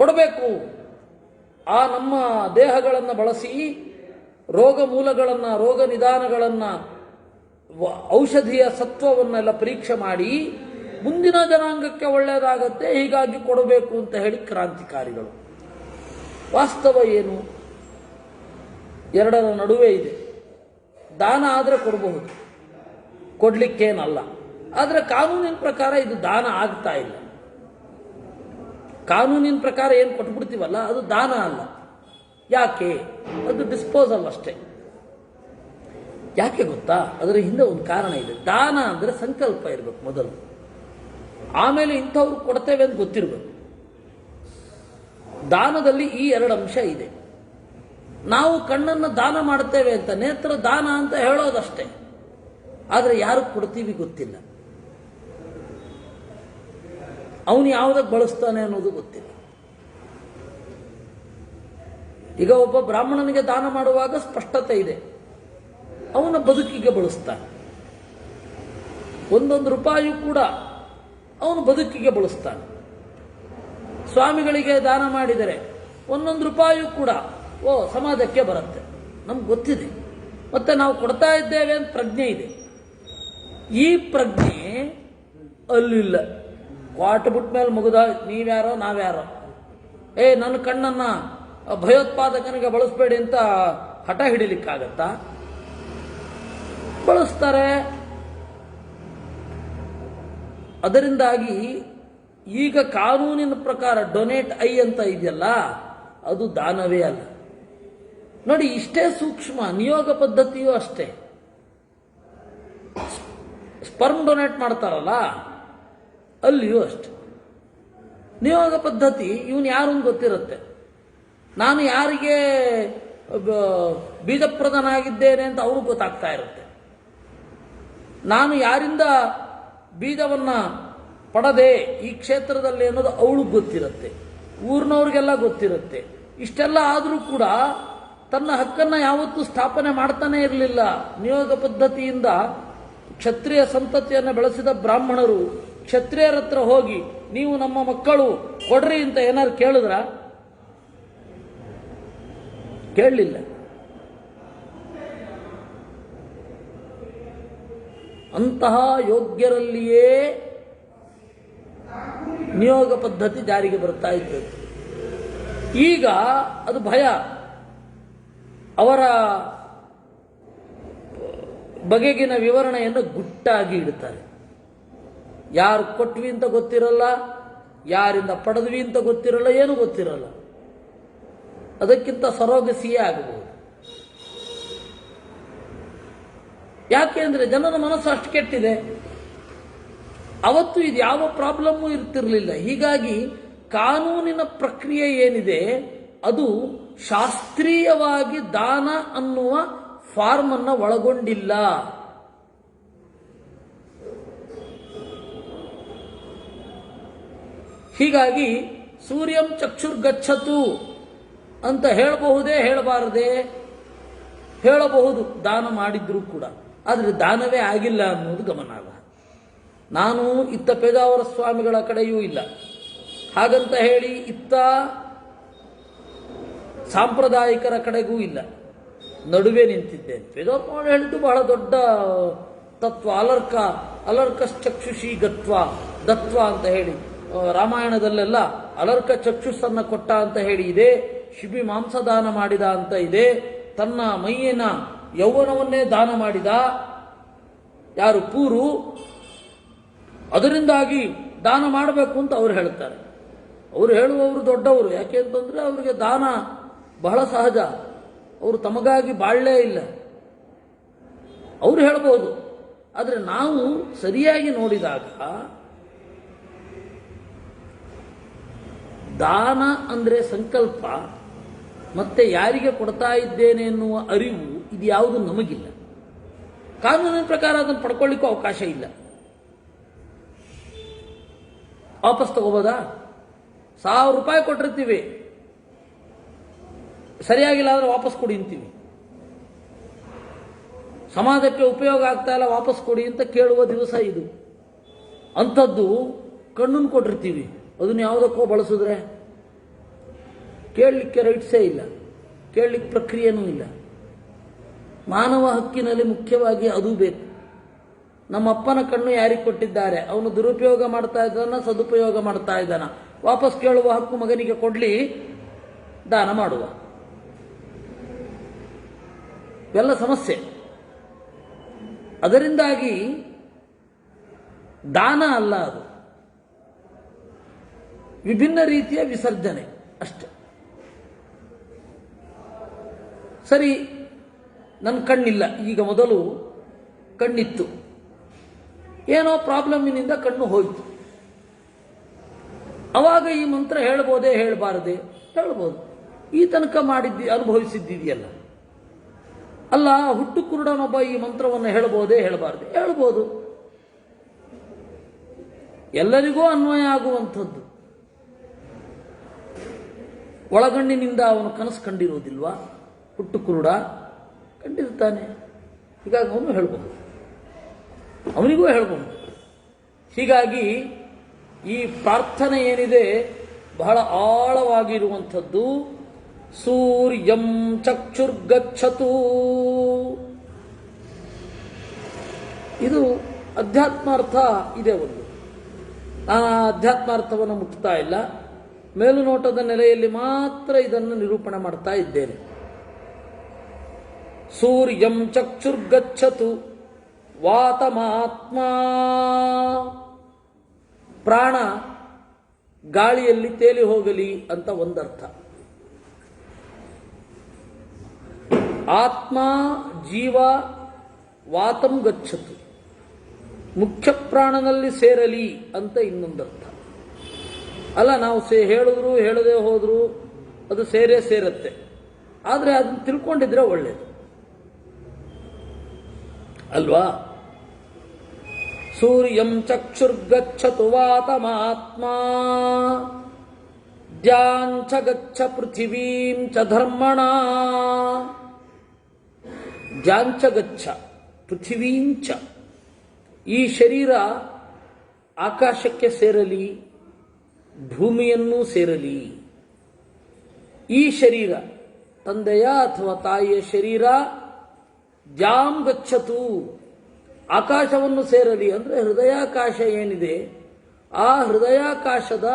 ಕೊಡಬೇಕು, ಆ ನಮ್ಮ ದೇಹಗಳನ್ನು ಬಳಸಿ ರೋಗ ಮೂಲಗಳನ್ನು, ರೋಗ ನಿದಾನಗಳನ್ನು, ಔಷಧಿಯ ಸತ್ವವನ್ನೆಲ್ಲ ಪರೀಕ್ಷೆ ಮಾಡಿ ಮುಂದಿನ ಜನಾಂಗಕ್ಕೆ ಒಳ್ಳೆಯದಾಗತ್ತೆ, ಹೀಗಾಗಿ ಕೊಡಬೇಕು ಅಂತ ಹೇಳಿ ಕ್ರಾಂತಿಕಾರಿಗಳು. ವಾಸ್ತವ ಏನು? ಎರಡರ ನಡುವೆ ಇದೆ. ದಾನ ಆದರೆ ಕೊಡಬಹುದು, ಕೊಡ್ಲಿಕ್ಕೇನಲ್ಲ. ಆದರೆ ಕಾನೂನಿನ ಪ್ರಕಾರ ಇದು ದಾನ ಆಗ್ತಾ ಇಲ್ಲ. ಕಾನೂನಿನ ಪ್ರಕಾರ ಏನು ಕೊಟ್ಬಿಡ್ತೀವಲ್ಲ ಅದು ದಾನ ಅಲ್ಲ. ಯಾಕೆ? ಅದು ಡಿಸ್ಪೋಸಲ್ ಅಷ್ಟೇ. ಯಾಕೆ ಗೊತ್ತಾ? ಅದರ ಹಿಂದೆ ಒಂದು ಕಾರಣ ಇದೆ. ದಾನ ಅಂದರೆ ಸಂಕಲ್ಪ ಇರಬೇಕು ಮೊದಲು, ಆಮೇಲೆ ಇಂಥವ್ರು ಕೊಡ್ತೇವೆ ಅಂತ ಗೊತ್ತಿರಬೇಕು. ದಾನದಲ್ಲಿ ಈ ಎರಡು ಅಂಶ ಇದೆ. ನಾವು ಕಣ್ಣನ್ನು ದಾನ ಮಾಡ್ತೇವೆ ಅಂತ, ನೇತ್ರ ದಾನ ಅಂತ ಹೇಳೋದಷ್ಟೇ, ಆದರೆ ಯಾರು ಕೊಡ್ತೀವಿ ಗೊತ್ತಿಲ್ಲ, ಅವನು ಯಾವುದಕ್ಕೆ ಬಳಸ್ತಾನೆ ಅನ್ನೋದು ಗೊತ್ತಿಲ್ಲ. ಈಗ ಒಬ್ಬ ಬ್ರಾಹ್ಮಣನಿಗೆ ದಾನ ಮಾಡುವಾಗ ಸ್ಪಷ್ಟತೆ ಇದೆ, ಅವನ ಬದುಕಿಗೆ ಬಳಸ್ತಾನೆ. ಒಂದೊಂದು ರೂಪಾಯಿ ಕೂಡ ಅವನು ಬದುಕಿಗೆ ಬಳಸ್ತಾನೆ. ಸ್ವಾಮಿಗಳಿಗೆ ದಾನ ಮಾಡಿದರೆ ಒಂದೊಂದು ರೂಪಾಯಿ ಕೂಡ ಸಮಾಜಕ್ಕೆ ಬರುತ್ತೆ, ನಮ್ಗೆ ಗೊತ್ತಿದೆ. ಮತ್ತೆ ನಾವು ಕೊಡ್ತಾ ಇದ್ದೇವೆ ಅಂತ ಪ್ರಜ್ಞೆ ಇದೆ. ಈ ಪ್ರಜ್ಞೆ ಅಲ್ಲಿಲ್ಲ. ಕ್ವಾಟ್ ಬಿಟ್ಟ ಮೇಲೆ ಮುಗಿದ, ನೀವ್ಯಾರೋ ನಾವ್ಯಾರೋ, ನನ್ನ ಕಣ್ಣನ್ನ ಭಯೋತ್ಪಾದಕನಿಗೆ ಬಳಸಬೇಡಿ ಅಂತ ಹಠ ಹಿಡಿಲಿಕ್ಕಾಗತ್ತಾ? ಬಳಸ್ತಾರೆ. ಅದರಿಂದಾಗಿ ಈಗ ಕಾನೂನಿನ ಪ್ರಕಾರ ಡೊನೇಟ್ ಐ ಅಂತ ಇದೆಯಲ್ಲ, ಅದು ದಾನವೇ ಅಲ್ಲ. ನೋಡಿ, ಇಷ್ಟೇ ಸೂಕ್ಷ್ಮ. ನಿಯೋಗ ಪದ್ಧತಿಯೂ ಅಷ್ಟೇ. ಸ್ಪರ್ಮ್ ಡೊನೇಟ್ ಮಾಡ್ತಾರಲ್ಲ, ಅಲ್ಲಿಯೂ ಅಷ್ಟೆ. ನಿಯೋಗ ಪದ್ಧತಿ ಇವನು ಯಾರು ಅಂತ ಗೊತ್ತಿರುತ್ತೆ. ನಾನು ಯಾರಿಗೆ ಬೀಜಪ್ರದನಾಗಿದ್ದೇನೆ ಅಂತ ಅವ್ರಿಗೆ ಗೊತ್ತಾಗ್ತಾ ಇರುತ್ತೆ. ನಾನು ಯಾರಿಂದ ಬೀಜವನ್ನ ಪಡೆದೆ ಈ ಕ್ಷೇತ್ರದಲ್ಲಿ ಅನ್ನೋದು ಅವಳಿಗೆ ಗೊತ್ತಿರುತ್ತೆ, ಊರಿನವ್ರಿಗೆಲ್ಲ ಗೊತ್ತಿರುತ್ತೆ. ಇಷ್ಟೆಲ್ಲ ಆದರೂ ಕೂಡ ತನ್ನ ಹಕ್ಕನ್ನು ಯಾವತ್ತೂ ಸ್ಥಾಪನೆ ಮಾಡ್ತಾನೆ ಇರಲಿಲ್ಲ. ನಿಯೋಗ ಪದ್ಧತಿಯಿಂದ ಕ್ಷತ್ರಿಯ ಸಂತತಿಯನ್ನು ಬೆಳೆಸಿದ ಬ್ರಾಹ್ಮಣರು ಕ್ಷತ್ರಿಯರ ಹತ್ರ ಹೋಗಿ ನೀವು ನಮ್ಮ ಮಕ್ಕಳು ಕೊಡ್ರಿ ಅಂತ ಏನಾದ್ರು ಕೇಳಿದ್ರ? ಕೇಳಲಿಲ್ಲ. ಅಂತಹ ಯೋಗ್ಯರಲ್ಲಿಯೇ ನಿಯೋಗ ಪದ್ಧತಿ ಜಾರಿಗೆ ಬರ್ತಾ ಇದ್ದದ್ದು. ಈಗ ಅದು ಭಯ. ಅವರ ಬಗೆಗಿನ ವಿವರಣೆಯನ್ನು ಗುಟ್ಟಾಗಿ ಇಡ್ತಾರೆ. ಯಾರು ಕೊಟ್ವಿ ಅಂತ ಗೊತ್ತಿರಲ್ಲ, ಯಾರಿಂದ ಪಡೆದ್ವಿ ಅಂತ ಗೊತ್ತಿರಲ್ಲ, ಏನು ಗೊತ್ತಿರಲ್ಲ. ಅದಕ್ಕಿಂತ ಸರೋಗಸಿಯೇ ಆಗಬಹುದು. ಯಾಕೆ ಅಂದರೆ ಜನರ ಮನಸ್ಸು ಅಷ್ಟು ಕೆಟ್ಟಿದೆ. ಅವತ್ತು ಇದು ಯಾವ ಪ್ರಾಬ್ಲಮ್ಮು ಇರ್ತಿರಲಿಲ್ಲ. ಹೀಗಾಗಿ ಕಾನೂನಿನ ಪ್ರಕ್ರಿಯೆ ಏನಿದೆ ಅದು ಶಾಸ್ತ್ರೀಯವಾಗಿ ದಾನ ಅನ್ನುವ ಫಾರ್ಮ್ ಅನ್ನು ಒಳಗೊಂಡಿಲ್ಲ. ಹೀಗಾಗಿ ಸೂರ್ಯಂ ಚಕ್ಷುರ್ಗಚ್ಚತು ಅಂತ ಹೇಳಬಹುದೇ ಹೇಳಬಾರದೆ? ಹೇಳಬಹುದು, ದಾನ ಮಾಡಿದ್ರೂ ಕೂಡ. ಆದರೆ ದಾನವೇ ಆಗಿಲ್ಲ ಅನ್ನೋದು ಗಮನಾರ್ಹ. ನಾನು ಇತ್ತ ಪೇಜಾವರ ಸ್ವಾಮಿಗಳ ಕಡೆಯೂ ಇಲ್ಲ, ಹಾಗಂತ ಹೇಳಿ ಇತ್ತ ಸಾಂಪ್ರದಾಯಿಕರ ಕಡೆಗೂ ಇಲ್ಲ, ನಡುವೆ ನಿಂತಿದ್ದೇನೆ. ಪೇಜಾವರ ಹೇಳಿದ್ದು ಬಹಳ ದೊಡ್ಡ ತತ್ವ. ಅಲರ್ಕಶ್ಚಕ್ಷುಷಿ ದತ್ವ ಅಂತ ಹೇಳಿ ರಾಮಾಯಣದಲ್ಲೆಲ್ಲ ಅಲರ್ಕ ಚಕ್ಷುಸ್ಸನ್ನು ಕೊಟ್ಟ ಅಂತ ಹೇಳಿ ಇದೆ. ಶಿಬಿ ಮಾಂಸದಾನ ಮಾಡಿದ ಅಂತ ಇದೆ. ತನ್ನ ಮೈಯಿನ ಯೌವನವನ್ನೇ ದಾನ ಮಾಡಿದ ಯಾರು? ಪೂರು. ಅದರಿಂದಾಗಿ ದಾನ ಮಾಡಬೇಕು ಅಂತ ಅವ್ರು ಹೇಳ್ತಾರೆ. ಅವರು ಹೇಳುವವರು ದೊಡ್ಡವರು. ಯಾಕೆ ಅಂತಂದ್ರೆ ಅವರಿಗೆ ದಾನ ಬಹಳ ಸಹಜ. ಅವರು ತಮಗಾಗಿ ಬಾಳಲೇ ಇಲ್ಲ. ಅವರು ಹೇಳ್ಬೋದು. ಆದರೆ ನಾವು ಸರಿಯಾಗಿ ನೋಡಿದಾಗ ದಾನ ಅಂದರೆ ಸಂಕಲ್ಪ, ಮತ್ತೆ ಯಾರಿಗೆ ಕೊಡ್ತಾ ಇದ್ದೇನೆ ಎನ್ನುವ ಅರಿವು, ಇದು ಯಾವುದು ನಮಗಿಲ್ಲ. ಕಾನೂನಿನ ಪ್ರಕಾರ ಅದನ್ನು ಪಡ್ಕೊಳ್ಳಿಕ್ಕೂ ಅವಕಾಶ ಇಲ್ಲ. ವಾಪಸ್ ತಗೋಬೋದಾ? 1,000 ಕೊಟ್ಟಿರ್ತೀವಿ, ಸರಿಯಾಗಿಲ್ಲ ಅಂದ್ರೆ ವಾಪಸ್ ಕೊಡಿ ಅಂತೀವಿ. ಸಮಾಜಕ್ಕೆ ಉಪಯೋಗ ಆಗ್ತಾ ಇಲ್ಲ, ವಾಪಸ್ ಕೊಡಿ ಅಂತ ಕೇಳುವ ದಿವಸ ಇದು. ಅಂಥದ್ದು ಕಣ್ಣನ್ನು ಕೊಟ್ಟಿರ್ತೀವಿ, ಅದನ್ನು ಯಾವುದಕ್ಕೋ ಬಳಸಿದ್ರೆ ಕೇಳಲಿಕ್ಕೆ ರೈಟ್ಸೇ ಇಲ್ಲ, ಕೇಳಲಿಕ್ಕೆ ಪ್ರಕ್ರಿಯೆನೂ ಇಲ್ಲ. ಮಾನವ ಹಕ್ಕಿನಲ್ಲಿ ಮುಖ್ಯವಾಗಿ ಅದು ಬೇಕು. ನಮ್ಮ ಅಪ್ಪನ ಕಣ್ಣು ಯಾರಿಗೆ ಕೊಟ್ಟಿದ್ದಾರೆ, ಅವನು ದುರುಪಯೋಗ ಮಾಡ್ತಾ ಇದ್ದಾನ, ಸದುಪಯೋಗ ಮಾಡ್ತಾ ಇದ್ದಾನ, ವಾಪಸ್ ಕೇಳುವ ಹಕ್ಕು ಮಗನಿಗೆ ಕೊಡ್ಲಿ, ದಾನ ಮಾಡುವ. ಇವೆಲ್ಲ ಸಮಸ್ಯೆ. ಅದರಿಂದಾಗಿ ದಾನ ಅಲ್ಲ, ಅದು ವಿಭಿನ್ನ ರೀತಿಯ ವಿಸರ್ಜನೆ ಅಷ್ಟೆ. ಸರಿ, ನನ್ನ ಕಣ್ಣಿಲ್ಲ, ಈಗ ಮೊದಲು ಕಣ್ಣಿತ್ತು, ಏನೋ ಪ್ರಾಬ್ಲಮ್ಮಿನಿಂದ ಕಣ್ಣು ಹೋಯಿತು. ಅವಾಗ ಈ ಮಂತ್ರ ಹೇಳ್ಬೋದೇ ಹೇಳಬಾರದೆ? ಹೇಳ್ಬೋದು. ಈ ತನಕ ಅನುಭವಿಸಿದ್ದಿದೆಯಲ್ಲ. ಅಲ್ಲ, ಹುಟ್ಟು ಕುರುಡನೊಬ್ಬ ಈ ಮಂತ್ರವನ್ನು ಹೇಳ್ಬೋದೇ ಹೇಳಬಾರದೆ? ಹೇಳ್ಬೋದು. ಎಲ್ಲರಿಗೂ ಅನ್ವಯ ಆಗುವಂಥದ್ದು. ಒಳಗಣ್ಣಿನಿಂದ ಅವನು ಕನಸು ಕಂಡಿರುವುದಿಲ್ವಾ? ಹುಟ್ಟು ಕುರುಡ ಕಂಡಿರ್ತಾನೆ, ಹೀಗಾಗಿ ಅವನು ಹೇಳ್ಬಹುದು, ಅವನಿಗೂ ಹೇಳ್ಬಹುದು. ಹೀಗಾಗಿ ಈ ಪ್ರಾರ್ಥನೆ ಏನಿದೆ ಬಹಳ ಆಳವಾಗಿರುವಂಥದ್ದು. ಸೂರ್ಯಂ ಚಕ್ಷುರ್ಗಚ್ಚತು, ಇದು ಅಧ್ಯಾತ್ಮಾರ್ಥ ಇದೆ ಒಂದು. ನಾನು ಆ ಅಧ್ಯಾತ್ಮಾರ್ಥವನ್ನು ಮುಟ್ತಾ ಇಲ್ಲ, ಮೇಲುನೋಟದ ನೆಲೆಯಲ್ಲಿ ಮಾತ್ರ ಇದನ್ನು ನಿರೂಪಣೆ ಮಾಡ್ತಾ ಇದ್ದೇನೆ. ಸೂರ್ಯಂ ಚಕ್ಷುರ್ಗಚ್ಚತು ವಾತಮಾತ್ಮ, ಪ್ರಾಣ ಗಾಳಿಯಲ್ಲಿ ತೇಲಿ ಹೋಗಲಿ ಅಂತ ಒಂದರ್ಥ. ಆತ್ಮ ಜೀವ ವಾತಂ ಗಚ್ಚತು, ಮುಖ್ಯ ಪ್ರಾಣನಲ್ಲಿ ಸೇರಲಿ ಅಂತ ಇನ್ನೊಂದರ್ಥ. ಅಲ್ಲ, ನಾವು ಹೇಳಿದ್ರು ಹೇಳದೆ ಹೋದ್ರು ಅದು ಸೇರತ್ತೆ, ಆದರೆ ಅದನ್ನು ತಿಳ್ಕೊಂಡಿದ್ರೆ ಒಳ್ಳೇದು ಅಲ್ವಾ? ಸೂರ್ಯಂ ಚಕ್ಷುರ್ಗಚ್ಚತು ವಾತಮಾತ್ಮ ದ್ಯಾಂಚ ಗಚ್ಚ ಪೃಥಿವೀಂ ಚ ಧರ್ಮಣ. ದ್ಯಾಂಚ ಗಚ್ಚ ಪೃಥಿವೀಂಚ, ಈ ಶರೀರ ಆಕಾಶಕ್ಕೆ ಸೇರಲಿ, ಭೂಮಿಯನ್ನೂ ಸೇರಲಿ. ಈ ಶರೀರ ತಂದೆಯ ಅಥವಾ ತಾಯಿಯ ಶರೀರ ದ್ಯಾಂ ಗಚ್ಚತು, ಆಕಾಶವನ್ನು ಸೇರಲಿ ಅಂದರೆ ಹೃದಯಾಕಾಶ ಏನಿದೆ ಆ ಹೃದಯಾಕಾಶದ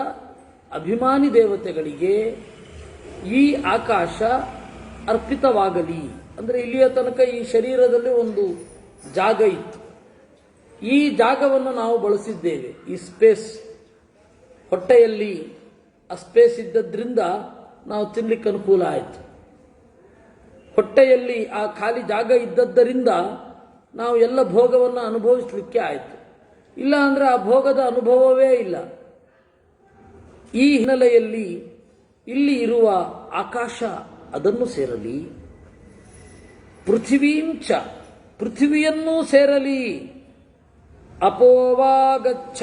ಅಭಿಮಾನಿ ದೇವತೆಗಳಿಗೆ ಈ ಆಕಾಶ ಅರ್ಪಿತವಾಗಲಿ. ಅಂದರೆ ಇಲ್ಲಿಯ ತನಕ ಈ ಶರೀರದಲ್ಲಿ ಒಂದು ಜಾಗ ಇತ್ತು, ಈ ಜಾಗವನ್ನು ನಾವು ಬಳಸಿದ್ದೇವೆ. ಈ ಸ್ಪೇಸ್, ಹೊಟ್ಟೆಯಲ್ಲಿ ಆ ಸ್ಪೇಸ್ ಇದ್ದದ್ರಿಂದ ನಾವು ತಿನ್ಲಿಕ್ಕೆ ಅನುಕೂಲ ಆಯಿತು. ಹೊಟ್ಟೆಯಲ್ಲಿ ಆ ಖಾಲಿ ಜಾಗ ಇದ್ದದ್ದರಿಂದ ನಾವು ಎಲ್ಲ ಭೋಗವನ್ನು ಅನುಭವಿಸಲಿಕ್ಕೆ ಆಯಿತು. ಇಲ್ಲ ಅಂದರೆ ಆ ಭೋಗದ ಅನುಭವವೇ ಇಲ್ಲ. ಈ ಹಿನ್ನೆಲೆಯಲ್ಲಿ ಇಲ್ಲಿ ಇರುವ ಆಕಾಶ ಅದನ್ನು ಸೇರಲಿ, ಪೃಥಿವೀಂಚ ಪೃಥಿವಿಯನ್ನೂ ಸೇರಲಿ. ಅಪೋವಾಗಚ್ಚ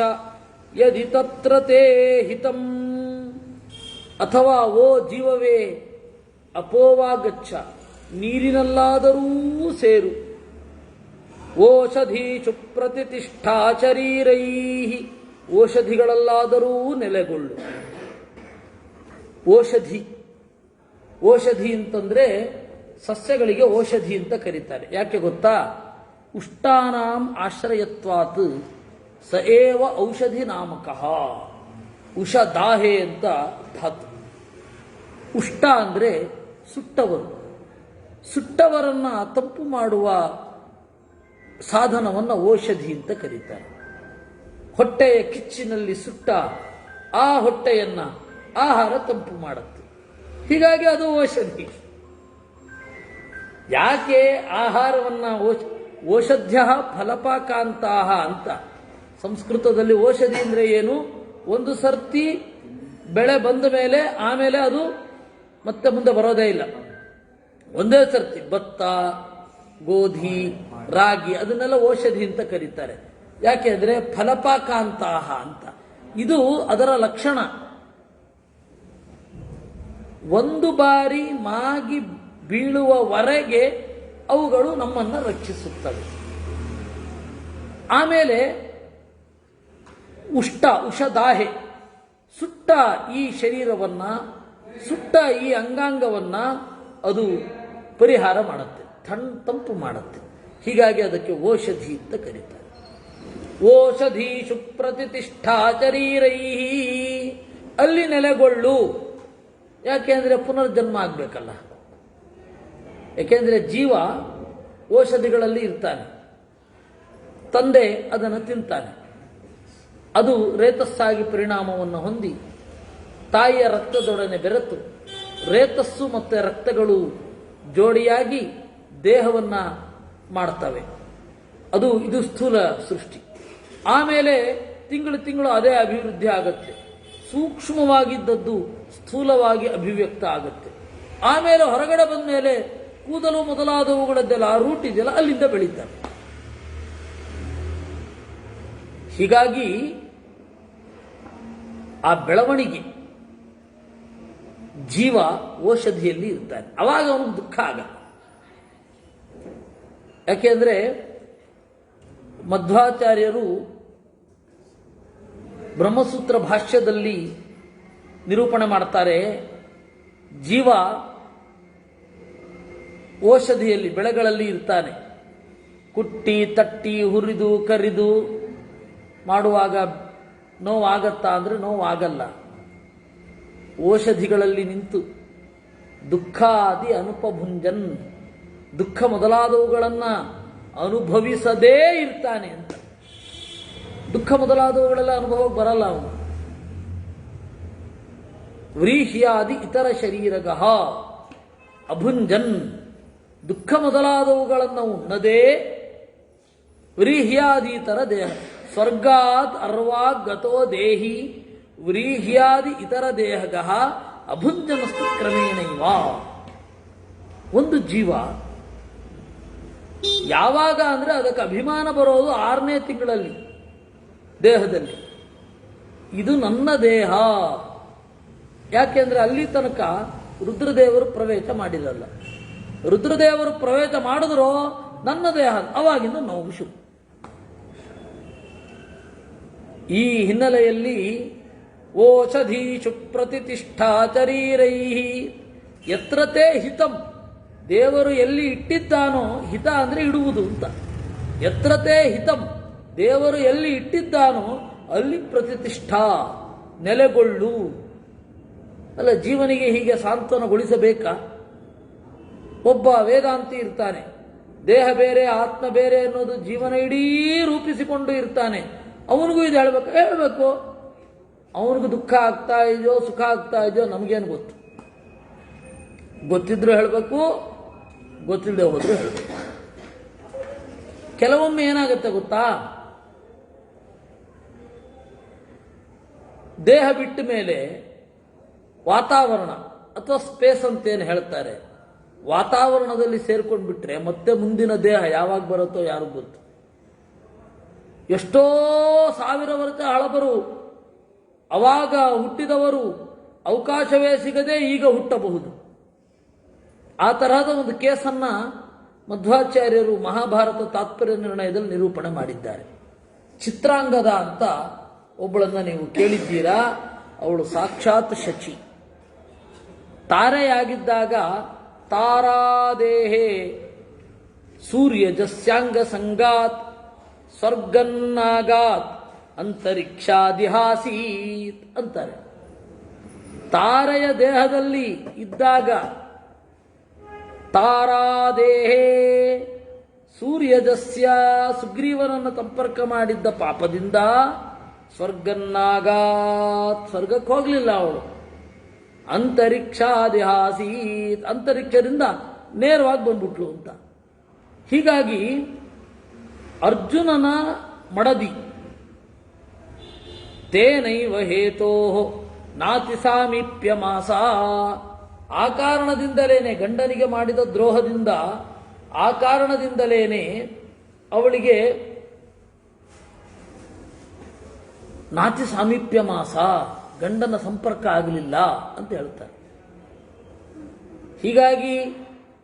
ಯದಿ ತತ್ರ ತೇ ಹಿತಂ, ಅಥವಾ ಓ ಜೀವವೇ ಅಪೋವಾಗಚ್ಚ ನೀರಿನಲ್ಲಾದರೂ ಸೇರು. ಓಷಧೀಷು ಪ್ರತಿಷ್ಠಾ ಶರೀರೈ, ಓಷಧಿಗಳಲ್ಲಾದರೂ ನೆಲೆಗೊಳ್ಳು. ಓಷಧಿ ಅಂತಂದ್ರೆ ಸಸ್ಯಗಳಿಗೆ ಔಷಧಿ ಅಂತ ಕರೀತಾರೆ. ಯಾಕೆ ಗೊತ್ತಾ? ಉಷ್ಟಾನಾಂ ಆಶ್ರಯತ್ವಾತ್ ಸ ಏವ ಔಷಧಿ ನಾಮಕಃ. ಉಷದಾಹೆ ಅಂತ ಧಾತು. ಉಷ್ಟ ಅಂದ್ರೆ ಸುಟ್ಟವರು, ಸುಟ್ಟವರನ್ನ ತಂಪು ಮಾಡುವ ಸಾಧನವನ್ನು ಔಷಧಿ ಅಂತ ಕರೀತಾರೆ. ಹೊಟ್ಟೆಯ ಕಿಚ್ಚಿನಲ್ಲಿ ಸುಟ್ಟ ಆ ಹೊಟ್ಟೆಯನ್ನ ಆಹಾರ ತಂಪು ಮಾಡುತ್ತೆ, ಹೀಗಾಗಿ ಅದು ಔಷಧಿ. ಯಾಕೆ ಆಹಾರವನ್ನ ಓಷಧ್ಯ ಫಲಪಾಕಾಂತಹ ಅಂತ ಸಂಸ್ಕೃತದಲ್ಲಿ ಔಷಧಿ ಅಂದ್ರೆ ಏನು? ಒಂದು ಸರ್ತಿ ಬೆಳೆ ಬಂದ ಮೇಲೆ ಆಮೇಲೆ ಅದು ಮತ್ತೆ ಮುಂದೆ ಬರೋದೇ ಇಲ್ಲ. ಒಂದೇ ಸರ್ತಿ ಭತ್ತ, ಗೋಧಿ, ರಾಗಿ ಅದನ್ನೆಲ್ಲ ಔಷಧಿ ಅಂತ ಕರೀತಾರೆ. ಯಾಕೆ ಅಂದ್ರೆ ಫಲಪಾಕಾಂತಹ ಅಂತ. ಇದು ಅದರ ಲಕ್ಷಣ. ಒಂದು ಬಾರಿ ಮಾಗಿ ಬೀಳುವವರೆಗೆ ಅವುಗಳು ನಮ್ಮನ್ನು ರಕ್ಷಿಸುತ್ತವೆ. ಆಮೇಲೆ ಉಷದಾಹೆ, ಸುಟ್ಟ ಈ ಶರೀರವನ್ನ, ಸುಟ್ಟ ಈ ಅಂಗಾಂಗವನ್ನ ಅದು ಪರಿಹಾರ ಮಾಡುತ್ತೆ, ತಂಪು ಮಾಡುತ್ತೆ. ಹೀಗಾಗಿ ಅದಕ್ಕೆ ಓಷಧಿ ಅಂತ ಕರೀತಾರೆ. ಓಷಧೀಷು ಪ್ರತಿಷ್ಠಾ ಶರೀರೈ, ಅಲ್ಲಿ ನೆಲೆಗೊಳ್ಳು. ಯಾಕೆಂದ್ರೆ ಪುನರ್ಜನ್ಮ ಆಗ್ಬೇಕಲ್ಲ. ಯಾಕೆಂದ್ರೆ ಜೀವ ಔಷಧಿಗಳಲ್ಲಿ ಇರ್ತಾನೆ, ತಂದೆ ಅದನ್ನು ತಿಂತಾನೆ, ಅದು ರೇತಸ್ಸಾಗಿ ಪರಿಣಾಮವನ್ನು ಹೊಂದಿ ತಾಯಿಯ ರಕ್ತದೊಡನೆ ಬೆರೆತು ರೇತಸ್ಸು ಮತ್ತು ರಕ್ತಗಳು ಜೋಡಿಯಾಗಿ ದೇಹವನ್ನ ಮಾಡ್ತವೆ. ಇದು ಸ್ಥೂಲ ಸೃಷ್ಟಿ. ಆಮೇಲೆ ತಿಂಗಳು ಅದೇ ಅಭಿವೃದ್ಧಿ ಆಗುತ್ತೆ. ಸೂಕ್ಷ್ಮವಾಗಿದ್ದದ್ದು ಸ್ಥೂಲವಾಗಿ ಅಭಿವ್ಯಕ್ತ ಆಗುತ್ತೆ. ಆಮೇಲೆ ಹೊರಗಡೆ ಬಂದ ಮೇಲೆ ಕೂದಲು ಮೊದಲಾದವುಗಳದ್ದೆಲ್ಲ ಆ ರೂಟ್ ಇದೆಯಲ್ಲ ಅಲ್ಲಿಂದ ಬೆಳೀತಾರೆ. ಹೀಗಾಗಿ ಆ ಬೆಳವಣಿಗೆ ಜೀವ ಔಷಧಿಯಲ್ಲಿ ಇರ್ತಾನೆ. ಅವಾಗ ಅವನಿಗೆ ದುಃಖ ಆಗಲ್ಲ. ಯಾಕೆಂದ್ರೆ ಮಧ್ವಾಚಾರ್ಯರು ಬ್ರಹ್ಮಸೂತ್ರ ಭಾಷ್ಯದಲ್ಲಿ ನಿರೂಪಣೆ ಮಾಡ್ತಾರೆ, ಜೀವ ಔಷಧಿಯಲ್ಲಿ ಬೆಳೆಗಳಲ್ಲಿ ಇರ್ತಾನೆ. ಕುಟ್ಟಿ ತಟ್ಟಿ ಹುರಿದು ಕರಿದು ಮಾಡುವಾಗ ನೋವಾಗತ್ತಾ ಅಂದ್ರೆ ನೋವಾಗಲ್ಲ. ಔಷಧಿಗಳಲ್ಲಿ ನಿಂತು ದುಃಖಾದಿ ಅನುಪಭುಂಜನ್, ದುಃಖ ಮೊದಲಾದವುಗಳನ್ನ ಅನುಭವಿಸದೇ ಇರ್ತಾನೆ ಅಂತ. ದುಃಖ ಮೊದಲಾದವುಗಳೆಲ್ಲ ಅನುಭವಕ್ಕೆ ಬರಲ್ಲ ಅವನು. ವ್ರೀಹ್ಯಾದಿ ಇತರ ಶರೀರಗಃ ಅಭುಂಜನ್, ದುಃಖ ಮೊದಲಾದವುಗಳನ್ನು ಉಣ್ಣದೇ ವ್ರೀಹ್ಯಾದಿ ಇತರ ದೇಹ, ಸ್ವರ್ಗಾತ್ ಅರ್ವಾಗ್ ಗತೋ ದೇಹಿ ವ್ರೀಹ್ಯಾದಿ ಇತರ ದೇಹಗಃ ಅಭುಂಜನಸ್ತು ಕ್ರಮೇಣೈವ. ಒಂದು ಜೀವ ಯಾವಾಗ ಅಂದ್ರೆ ಅದಕ್ಕೆ ಅಭಿಮಾನ ಬರೋದು 6ನೇ ತಿಂಗಳಲ್ಲಿ ದೇಹದಲ್ಲಿ. ಇದು ನನ್ನ ದೇಹ. ಯಾಕೆಂದ್ರೆ ಅಲ್ಲಿ ತನಕ ರುದ್ರದೇವರು ಪ್ರವೇಶ ಮಾಡಿರಲ್ಲ. ರುದ್ರದೇವರು ಪ್ರವೇಶ ಮಾಡಿದ್ರೋ ನನ್ನ ದೇಹ, ಅವಾಗಿಂದ ನೋವು ಶುರು. ಈ ಹಿನ್ನೆಲೆಯಲ್ಲಿ ಓಷಧೀಷು ಪ್ರತಿಷ್ಠಾ ಶರೀರೈ ಯತ್ರತೆ ಹಿತಂ, ದೇವರು ಎಲ್ಲಿ ಇಟ್ಟಿದ್ದಾನೋ, ಹಿತ ಅಂದ್ರೆ ಇಡುವುದು ಅಂತ, ಯತ್ರತೆ ಹಿತಂ, ದೇವರು ಎಲ್ಲಿ ಇಟ್ಟಿದ್ದಾನೋ ಅಲ್ಲಿ ಪ್ರತಿಷ್ಠಾ, ನೆಲೆಗೊಳ್ಳು. ಅಲ್ಲ, ಜೀವನಿಗೆ ಹೀಗೆ ಸಾಂತ್ವನಗೊಳಿಸಬೇಕಾ? ಒಬ್ಬ ವೇದಾಂತಿ ಇರ್ತಾನೆ, ದೇಹ ಬೇರೆ ಆತ್ಮ ಬೇರೆ ಅನ್ನೋದು ಜೀವನ ಇಡೀ ರೂಪಿಸಿಕೊಂಡು ಇರ್ತಾನೆ. ಅವನಿಗೂ ಇದು ಹೇಳ್ಬೇಕು. ಅವನಿಗೂ ದುಃಖ ಆಗ್ತಾ ಇದೆಯೋ ಸುಖ ಆಗ್ತಾ ಇದೆಯೋ ನಮಗೇನು ಗೊತ್ತು? ಗೊತ್ತಿದ್ರು ಹೇಳಬೇಕು, ಗೊತ್ತಿಲ್ಲದೆ ಹೋದ್ರು ಹೇಳಬೇಕು. ಕೆಲವೊಮ್ಮೆ ಏನಾಗುತ್ತೆ ಗೊತ್ತಾ, ದೇಹ ಬಿಟ್ಟ ಮೇಲೆ ವಾತಾವರಣ ಅಥವಾ ಸ್ಪೇಸ್ ಅಂತೇನು ಹೇಳ್ತಾರೆ, ವಾತಾವರಣದಲ್ಲಿ ಸೇರ್ಕೊಂಡು ಬಿಟ್ರೆ ಮತ್ತೆ ಮುಂದಿನ ದೇಹ ಯಾವಾಗ ಬರುತ್ತೋ ಯಾರಿಗೂ ಗೊತ್ತು. ಎಷ್ಟೋ 1000 ವರ್ಷ ಹಳಬರು ಅವಾಗ ಹುಟ್ಟಿದವರು ಅವಕಾಶವೇ ಸಿಗದೆ ಈಗ ಹುಟ್ಟಬಹುದು. ಆ ತರಹದ ಒಂದು ಕೇಸನ್ನ ಮಧ್ವಾಚಾರ್ಯರು ಮಹಾಭಾರತ ತಾತ್ಪರ್ಯ ನಿರ್ಣಯದಲ್ಲಿ ನಿರೂಪಣೆ ಮಾಡಿದ್ದಾರೆ. ಚಿತ್ರಾಂಗದ ಅಂತ ಒಬ್ಬಳನ್ನ ನೀವು ಕೇಳಿದ್ದೀರಾ? ಅವಳು ಸಾಕ್ಷಾತ್ ಶಚಿ. ತಾರೆಯಾಗಿದ್ದಾಗ ತಾರಾದೇಹೇ ಸೂರ್ಯ ಜಸ್ಯಾಂಗ ಸಂಗಾತ್ ಸ್ವರ್ಗನ್ನಾಗಾತ್ ಅಂತರಿಕ್ಷಾದಿಹಾಸೀತ್ ಅಂತಾರೆ. ತಾರೆಯ ದೇಹದಲ್ಲಿ ಇದ್ದಾಗ ತಾರಾದೇಹೇ ಸೂರ್ಯಜಸ್ಯ, ಸುಗ್ರೀವನನ್ನು ಸಂಪರ್ಕ ಮಾಡಿದ್ದ ಪಾಪದಿಂದ ಸ್ವರ್ಗನ್ನಾಗಾತ್, ಸ್ವರ್ಗಕ್ಕೆ ಹೋಗಲಿಲ್ಲ ಅವಳು. ಅಂತರಿಕ್ಷಾದಿಹಾಸೀತ್, ಅಂತರಿಕ್ಷದಿಂದ ನೇರವಾಗಿ ಬಂದ್ಬಿಟ್ಲು ಅಂತ. ಹೀಗಾಗಿ ಅರ್ಜುನನ ಮಡದಿ ತೇನೈವ ಹೇತೋ ನಾತಿ ಸಾಮೀಪ್ಯ ಮಾಸ, ಆ ಕಾರಣದಿಂದಲೇನೆ ಗಂಡನಿಗೆ ಮಾಡಿದ ದ್ರೋಹದಿಂದ, ಆ ಕಾರಣದಿಂದಲೇನೆ ಅವಳಿಗೆ ನಾತಿ ಸಾಮೀಪ್ಯ ಮಾಸ, ಗಂಡನ ಸಂಪರ್ಕ ಆಗಲಿಲ್ಲ ಅಂತ ಹೇಳ್ತಾರೆ. ಹೀಗಾಗಿ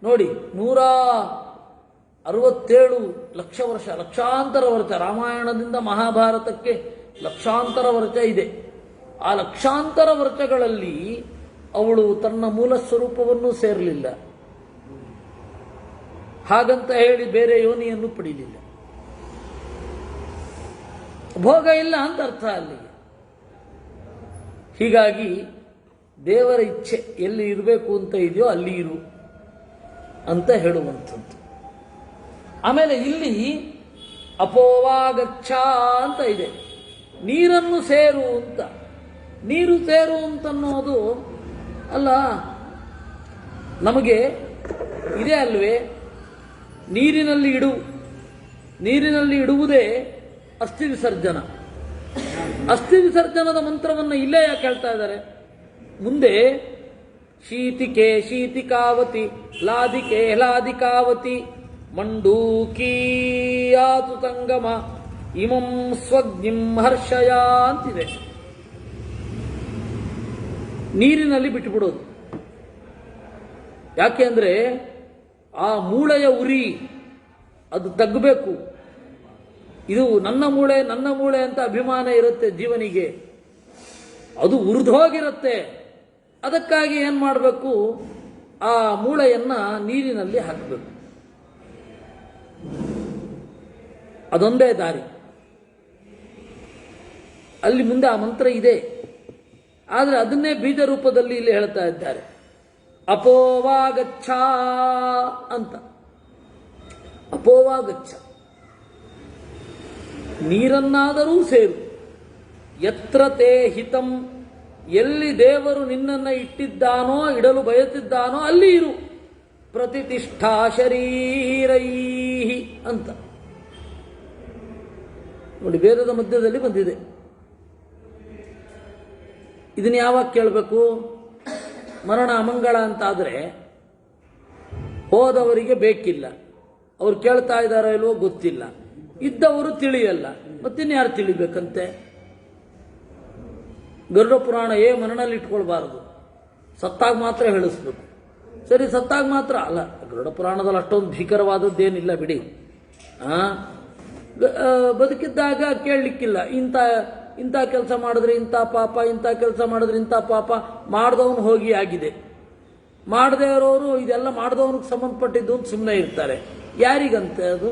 ನೋಡಿ 167 ಲಕ್ಷ ವರ್ಷ, ಲಕ್ಷಾಂತರ ವರ್ಷ, ರಾಮಾಯಣದಿಂದ ಮಹಾಭಾರತಕ್ಕೆ ಲಕ್ಷಾಂತರ ವರ್ಷ ಇದೆ. ಆ ಲಕ್ಷಾಂತರ ವರ್ಷಗಳಲ್ಲಿ ಅವಳು ತನ್ನ ಮೂಲ ಸ್ವರೂಪವನ್ನು ಸೇರಲಿಲ್ಲ. ಹಾಗಂತ ಹೇಳಿ ಬೇರೆ ಯೋನಿಯನ್ನು ಪಡೀಲಿಲ್ಲ. ಭೋಗ ಇಲ್ಲ ಅಂತ ಅರ್ಥ ಅಲ್ಲಿಗೆ. ಹೀಗಾಗಿ ದೇವರ ಇಚ್ಛೆ ಎಲ್ಲಿ ಇರಬೇಕು ಅಂತ ಇದೆಯೋ ಅಲ್ಲಿ ಇರು ಅಂತ ಹೇಳುವಂಥದ್ದು. ಆಮೇಲೆ ಇಲ್ಲಿ ಅಪೋವಾಗಚ್ಚ ಅಂತ ಇದೆ, ನೀರನ್ನು ಸೇರು ಅಂತ. ನೀರು ಸೇರು ಅಂತನ್ನೋದು ಅಲ್ಲ, ನಮಗೆ ಇದೆ ಅಲ್ವೇ, ನೀರಿನಲ್ಲಿ ಇಡು, ನೀರಿನಲ್ಲಿ ಇಡುವುದೇ ಅಸ್ಥಿ ವಿಸರ್ಜನ. ಅಸ್ಥಿ ವಿಸರ್ಜನದ ಮಂತ್ರವನ್ನು ಇಲ್ಲೇ ಯಾಕೆ ಹೇಳ್ತಾ ಇದ್ದಾರೆ? ಮುಂದೆ ಶೀತಿಕೆ ಶೀತಿಕಾವತಿ, ಲಾದಿಕೆ ಲಾದಿಕಾವತಿ, ಮಂಡೂಕೀಯಾತು ಸಂಗಮ ಇಮಂ ಸ್ವಗ್ನಿಂ ಹರ್ಷಯ ಅಂತಿದೆ. ನೀರಿನಲ್ಲಿ ಬಿಟ್ಟುಬಿಡೋದು. ಯಾಕೆ ಅಂದರೆ ಆ ಮೂಳೆಯ ಉರಿ ಅದು ತಗ್ಗಬೇಕು. ಇದು ನನ್ನ ಮೂಳೆ ಅಂತ ಅಭಿಮಾನ ಇರುತ್ತೆ ಜೀವನಿಗೆ, ಅದು ಉರಿದೋಗಿರುತ್ತೆ. ಅದಕ್ಕಾಗಿ ಏನು ಮಾಡಬೇಕು? ಆ ಮೂಳೆಯನ್ನ ನೀರಿನಲ್ಲಿ ಹಾಕಬೇಕು. ಅದೊಂದೇ ದಾರಿ. ಅಲ್ಲಿ ಮುಂದೆ ಆ ಮಂತ್ರ ಇದೆ, ಆದರೆ ಅದನ್ನೇ ಬೀಜ ರೂಪದಲ್ಲಿ ಇಲ್ಲಿ ಹೇಳ್ತಾ ಇದ್ದಾರೆ. ಅಪೋವಾಗಚ್ಚ ಅಂತ. ಅಪೋವಾಗಚ್ಚ, ನೀರನ್ನಾದರೂ ಸೇರು. ಯತ್ರ ತೇ ಹಿತಂ, ಎಲ್ಲಿ ದೇವರು ನಿನ್ನನ್ನು ಇಟ್ಟಿದ್ದಾನೋ, ಇಡಲು ಬಯಸಿದ್ದಾನೋ ಅಲ್ಲಿ ಇರು. ಪ್ರತಿಷ್ಠಾ ಶರೀರೈ ಅಂತ ನೋಡಿ, ವೇದದ ಮಧ್ಯದಲ್ಲಿ ಬಂದಿದೆ. ಇದನ್ನ ಯಾವಾಗ ಕೇಳಬೇಕು? ಮರಣ ಅಮಂಗಳ ಅಂತಾದರೆ ಹೋದವರಿಗೆ ಬೇಕಿಲ್ಲ, ಅವ್ರು ಕೇಳ್ತಾ ಇದ್ದಾರೋ ಇಲ್ವೋ ಗೊತ್ತಿಲ್ಲ, ಇದ್ದವರು ತಿಳಿಯಲ್ಲ, ಮತ್ತಿನ್ಯಾರು ತಿಳಿಬೇಕಂತೆ? ಗರುಡ ಪುರಾಣ ಮನನಲ್ಲಿ ಇಟ್ಕೊಳ್ಬಾರದು, ಸತ್ತಾಗ ಮಾತ್ರ ಹೇಳಿಸ್ಬೇಕು. ಸರಿ, ಸತ್ತಾಗ ಮಾತ್ರ ಅಲ್ಲ, ಗರುಡ ಪುರಾಣದಲ್ಲಿ ಅಷ್ಟೊಂದು ಭೀಕರವಾದದ್ದೇನಿಲ್ಲ ಬಿಡಿ. ಬದುಕಿದ್ದಾಗ ಕೇಳಲಿಕ್ಕಿಲ್ಲ, ಇಂಥ ಕೆಲಸ ಮಾಡಿದ್ರೆ ಇಂಥ ಪಾಪ, ಇಂಥ ಕೆಲಸ ಮಾಡಿದ್ರೆ ಇಂಥ ಪಾಪ, ಮಾಡಿದವನು ಹೋಗಿ ಆಗಿದೆ. ಮಾಡದೇ ಇರೋರು ಇದೆಲ್ಲ ಮಾಡಿದವನಿಗೆ ಸಂಬಂಧಪಟ್ಟಿದ್ದು ಅಂತ ಸುಮ್ಮನೆ ಇರ್ತಾರೆ. ಯಾರಿಗಂತೆ ಅದು?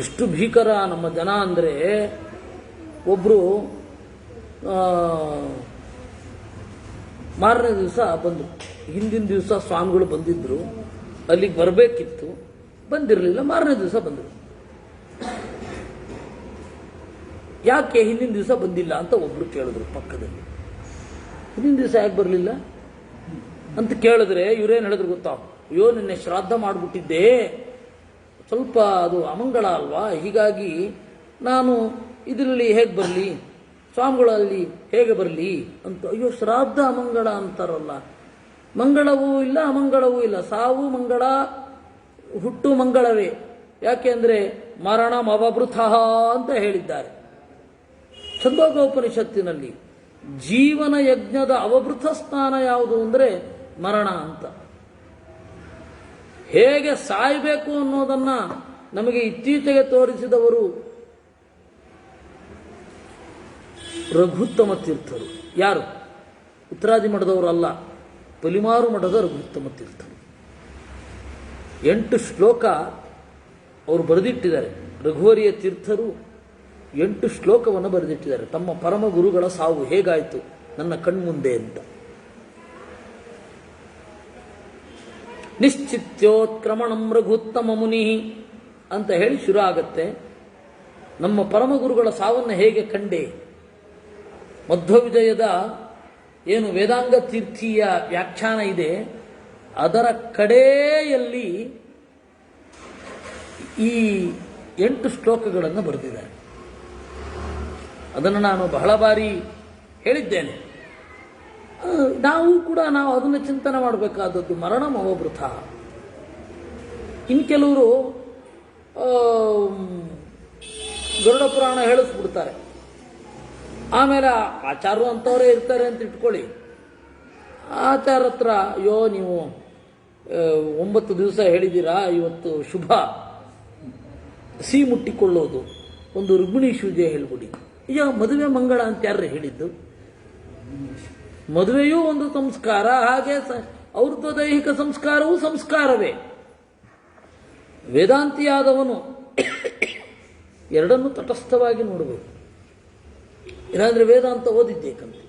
ಎಷ್ಟು ಭೀಕರ ನಮ್ಮ ಜನ ಅಂದರೆ, ಒಬ್ಬರು ಮಾರನೇ ದಿವಸ ಬಂದರು. ಹಿಂದಿನ ದಿವಸ ಸ್ವಾಮಿಗಳು ಬಂದಿದ್ದರು, ಅಲ್ಲಿಗೆ ಬರಬೇಕಿತ್ತು, ಬಂದಿರಲಿಲ್ಲ. ಮಾರನೇ ದಿವಸ ಬಂದರು. ಯಾಕೆ ಹಿಂದಿನ ದಿವಸ ಬಂದಿಲ್ಲ ಅಂತ ಒಬ್ರು ಕೇಳಿದ್ರು ಪಕ್ಕದಲ್ಲಿ. ಹಿಂದಿನ ದಿವಸ ಯಾಕೆ ಬರಲಿಲ್ಲ ಅಂತ ಕೇಳಿದ್ರೆ ಇವರೇನು ಹೇಳಿದ್ರು ಗೊತ್ತಾ? ಅಯ್ಯೋ, ನಿನ್ನೆ ಶ್ರಾದ್ದ ಮಾಡಿಬಿಟ್ಟಿದ್ದೆ, ಸ್ವಲ್ಪ ಅದು ಅಮಂಗಳ ಅಲ್ವಾ, ಹೀಗಾಗಿ ನಾನು ಇದರಲ್ಲಿ ಹೇಗೆ ಬರಲಿ, ಸ್ವಾಮಿಗಳಲ್ಲಿ ಹೇಗೆ ಬರಲಿ ಅಂತ. ಅಯ್ಯೋ, ಶ್ರಾದ್ದ ಅಮಂಗಳ ಅಂತಾರಲ್ಲ, ಮಂಗಳವೂ ಇಲ್ಲ ಅಮಂಗಳವೂ ಇಲ್ಲ, ಸಾವು ಮಂಗಳ, ಹುಟ್ಟು ಮಂಗಳವೇ. ಯಾಕೆ ಅಂದರೆ ಮರಣ ಅವಭೃತ ಅಂತ ಹೇಳಿದ್ದಾರೆ ಛಂದೋಗೋಪನಿಷತ್ತಿನಲ್ಲಿ. ಜೀವನ ಯಜ್ಞದ ಅವಭೃತ ಸ್ಥಾನ ಯಾವುದು ಅಂದರೆ ಮರಣ ಅಂತ. ಹೇಗೆ ಸಾಯಬೇಕು ಅನ್ನೋದನ್ನ ನಮಗೆ ಇತ್ತೀಚೆಗೆ ತೋರಿಸಿದವರು ರಘುತ್ತಮ ತೀರ್ಥರು. ಯಾರು? ಉತ್ತರಾದಿ ಮಠದವರು ಅಲ್ಲ, ಪಲಿಮಾರು ಮಠದ ರಘುತ್ತಮ ತೀರ್ಥರು. 8 ಶ್ಲೋಕ ಅವರು ಬರೆದಿಟ್ಟಿದ್ದಾರೆ. ರಘುವರಿಯ ತೀರ್ಥರು 8 ಶ್ಲೋಕವನ್ನು ಬರೆದಿಟ್ಟಿದ್ದಾರೆ. ತಮ್ಮ ಪರಮ ಗುರುಗಳ ಸಾವು ಹೇಗಾಯಿತು ನನ್ನ ಕಣ್ಮುಂದೆ ಅಂತ. ನಿಶ್ಚಿತ್ಯೋತ್ಕ್ರಮಣಂ ರಘುತ್ತಮ ಮುನಿ ಅಂತ ಹೇಳಿ ಶುರು ಆಗತ್ತೆ. ನಮ್ಮ ಪರಮ ಗುರುಗಳ ಸಾವನ್ನು ಹೇಗೆ ಕಂಡೆ? ಮಧ್ವವಿಜಯದ ಏನು ವೇದಾಂಗ ತೀರ್ಥೀಯ ವ್ಯಾಖ್ಯಾನ ಇದೆ, ಅದರ ಕಡೆಯಲ್ಲಿ ಈ 8 ಶ್ಲೋಕಗಳನ್ನು ಬರೆದಿದ್ದಾರೆ. ಅದನ್ನು ನಾನು ಬಹಳ ಬಾರಿ ಹೇಳಿದ್ದೇನೆ. ನಾವು ಅದನ್ನು ಚಿಂತನೆ ಮಾಡಬೇಕಾದದ್ದು. ಮರಣ ಅವಭೃತ. ಇನ್ನು ಕೆಲವರು ಗರುಡ ಪುರಾಣ ಹೇಳಿಸ್ಬಿಡ್ತಾರೆ. ಆಮೇಲೆ ಆಚಾರ್ಯರು ಅಂಥವರೇ ಇರ್ತಾರೆ ಅಂತ ಇಟ್ಕೊಳ್ಳಿ. ಆಚಾರ ಹತ್ರ ಅಯ್ಯೋ ನೀವು 9 ದಿವಸ ಹೇಳಿದ್ದೀರಾ, ಇವತ್ತು ಶುಭ ಸಿಹಿ ಮುಟ್ಟಿಕೊಳ್ಳೋದು, ಒಂದು ರುಗ್ಮಿಣಿ ಶೂಜೆ ಹೇಳ್ಬಿಡಿ. ಅಯ್ಯೋ ಮದುವೆ ಮಂಗಳ ಅಂತ ಯಾರು ಹೇಳಿದ್ದು? ಮದುವೆಯೂ ಒಂದು ಸಂಸ್ಕಾರ, ಹಾಗೆ ಅವ್ರದ್ದು ದೈಹಿಕ ಸಂಸ್ಕಾರವೂ ಸಂಸ್ಕಾರವೇ. ವೇದಾಂತಿಯಾದವನು ಎರಡನ್ನೂ ತಟಸ್ಥವಾಗಿ ನೋಡಬೇಕು. ಇಲ್ಲಾಂದ್ರೆ ವೇದಾಂತ ಓದಿದ್ದೇಕಂತೆ.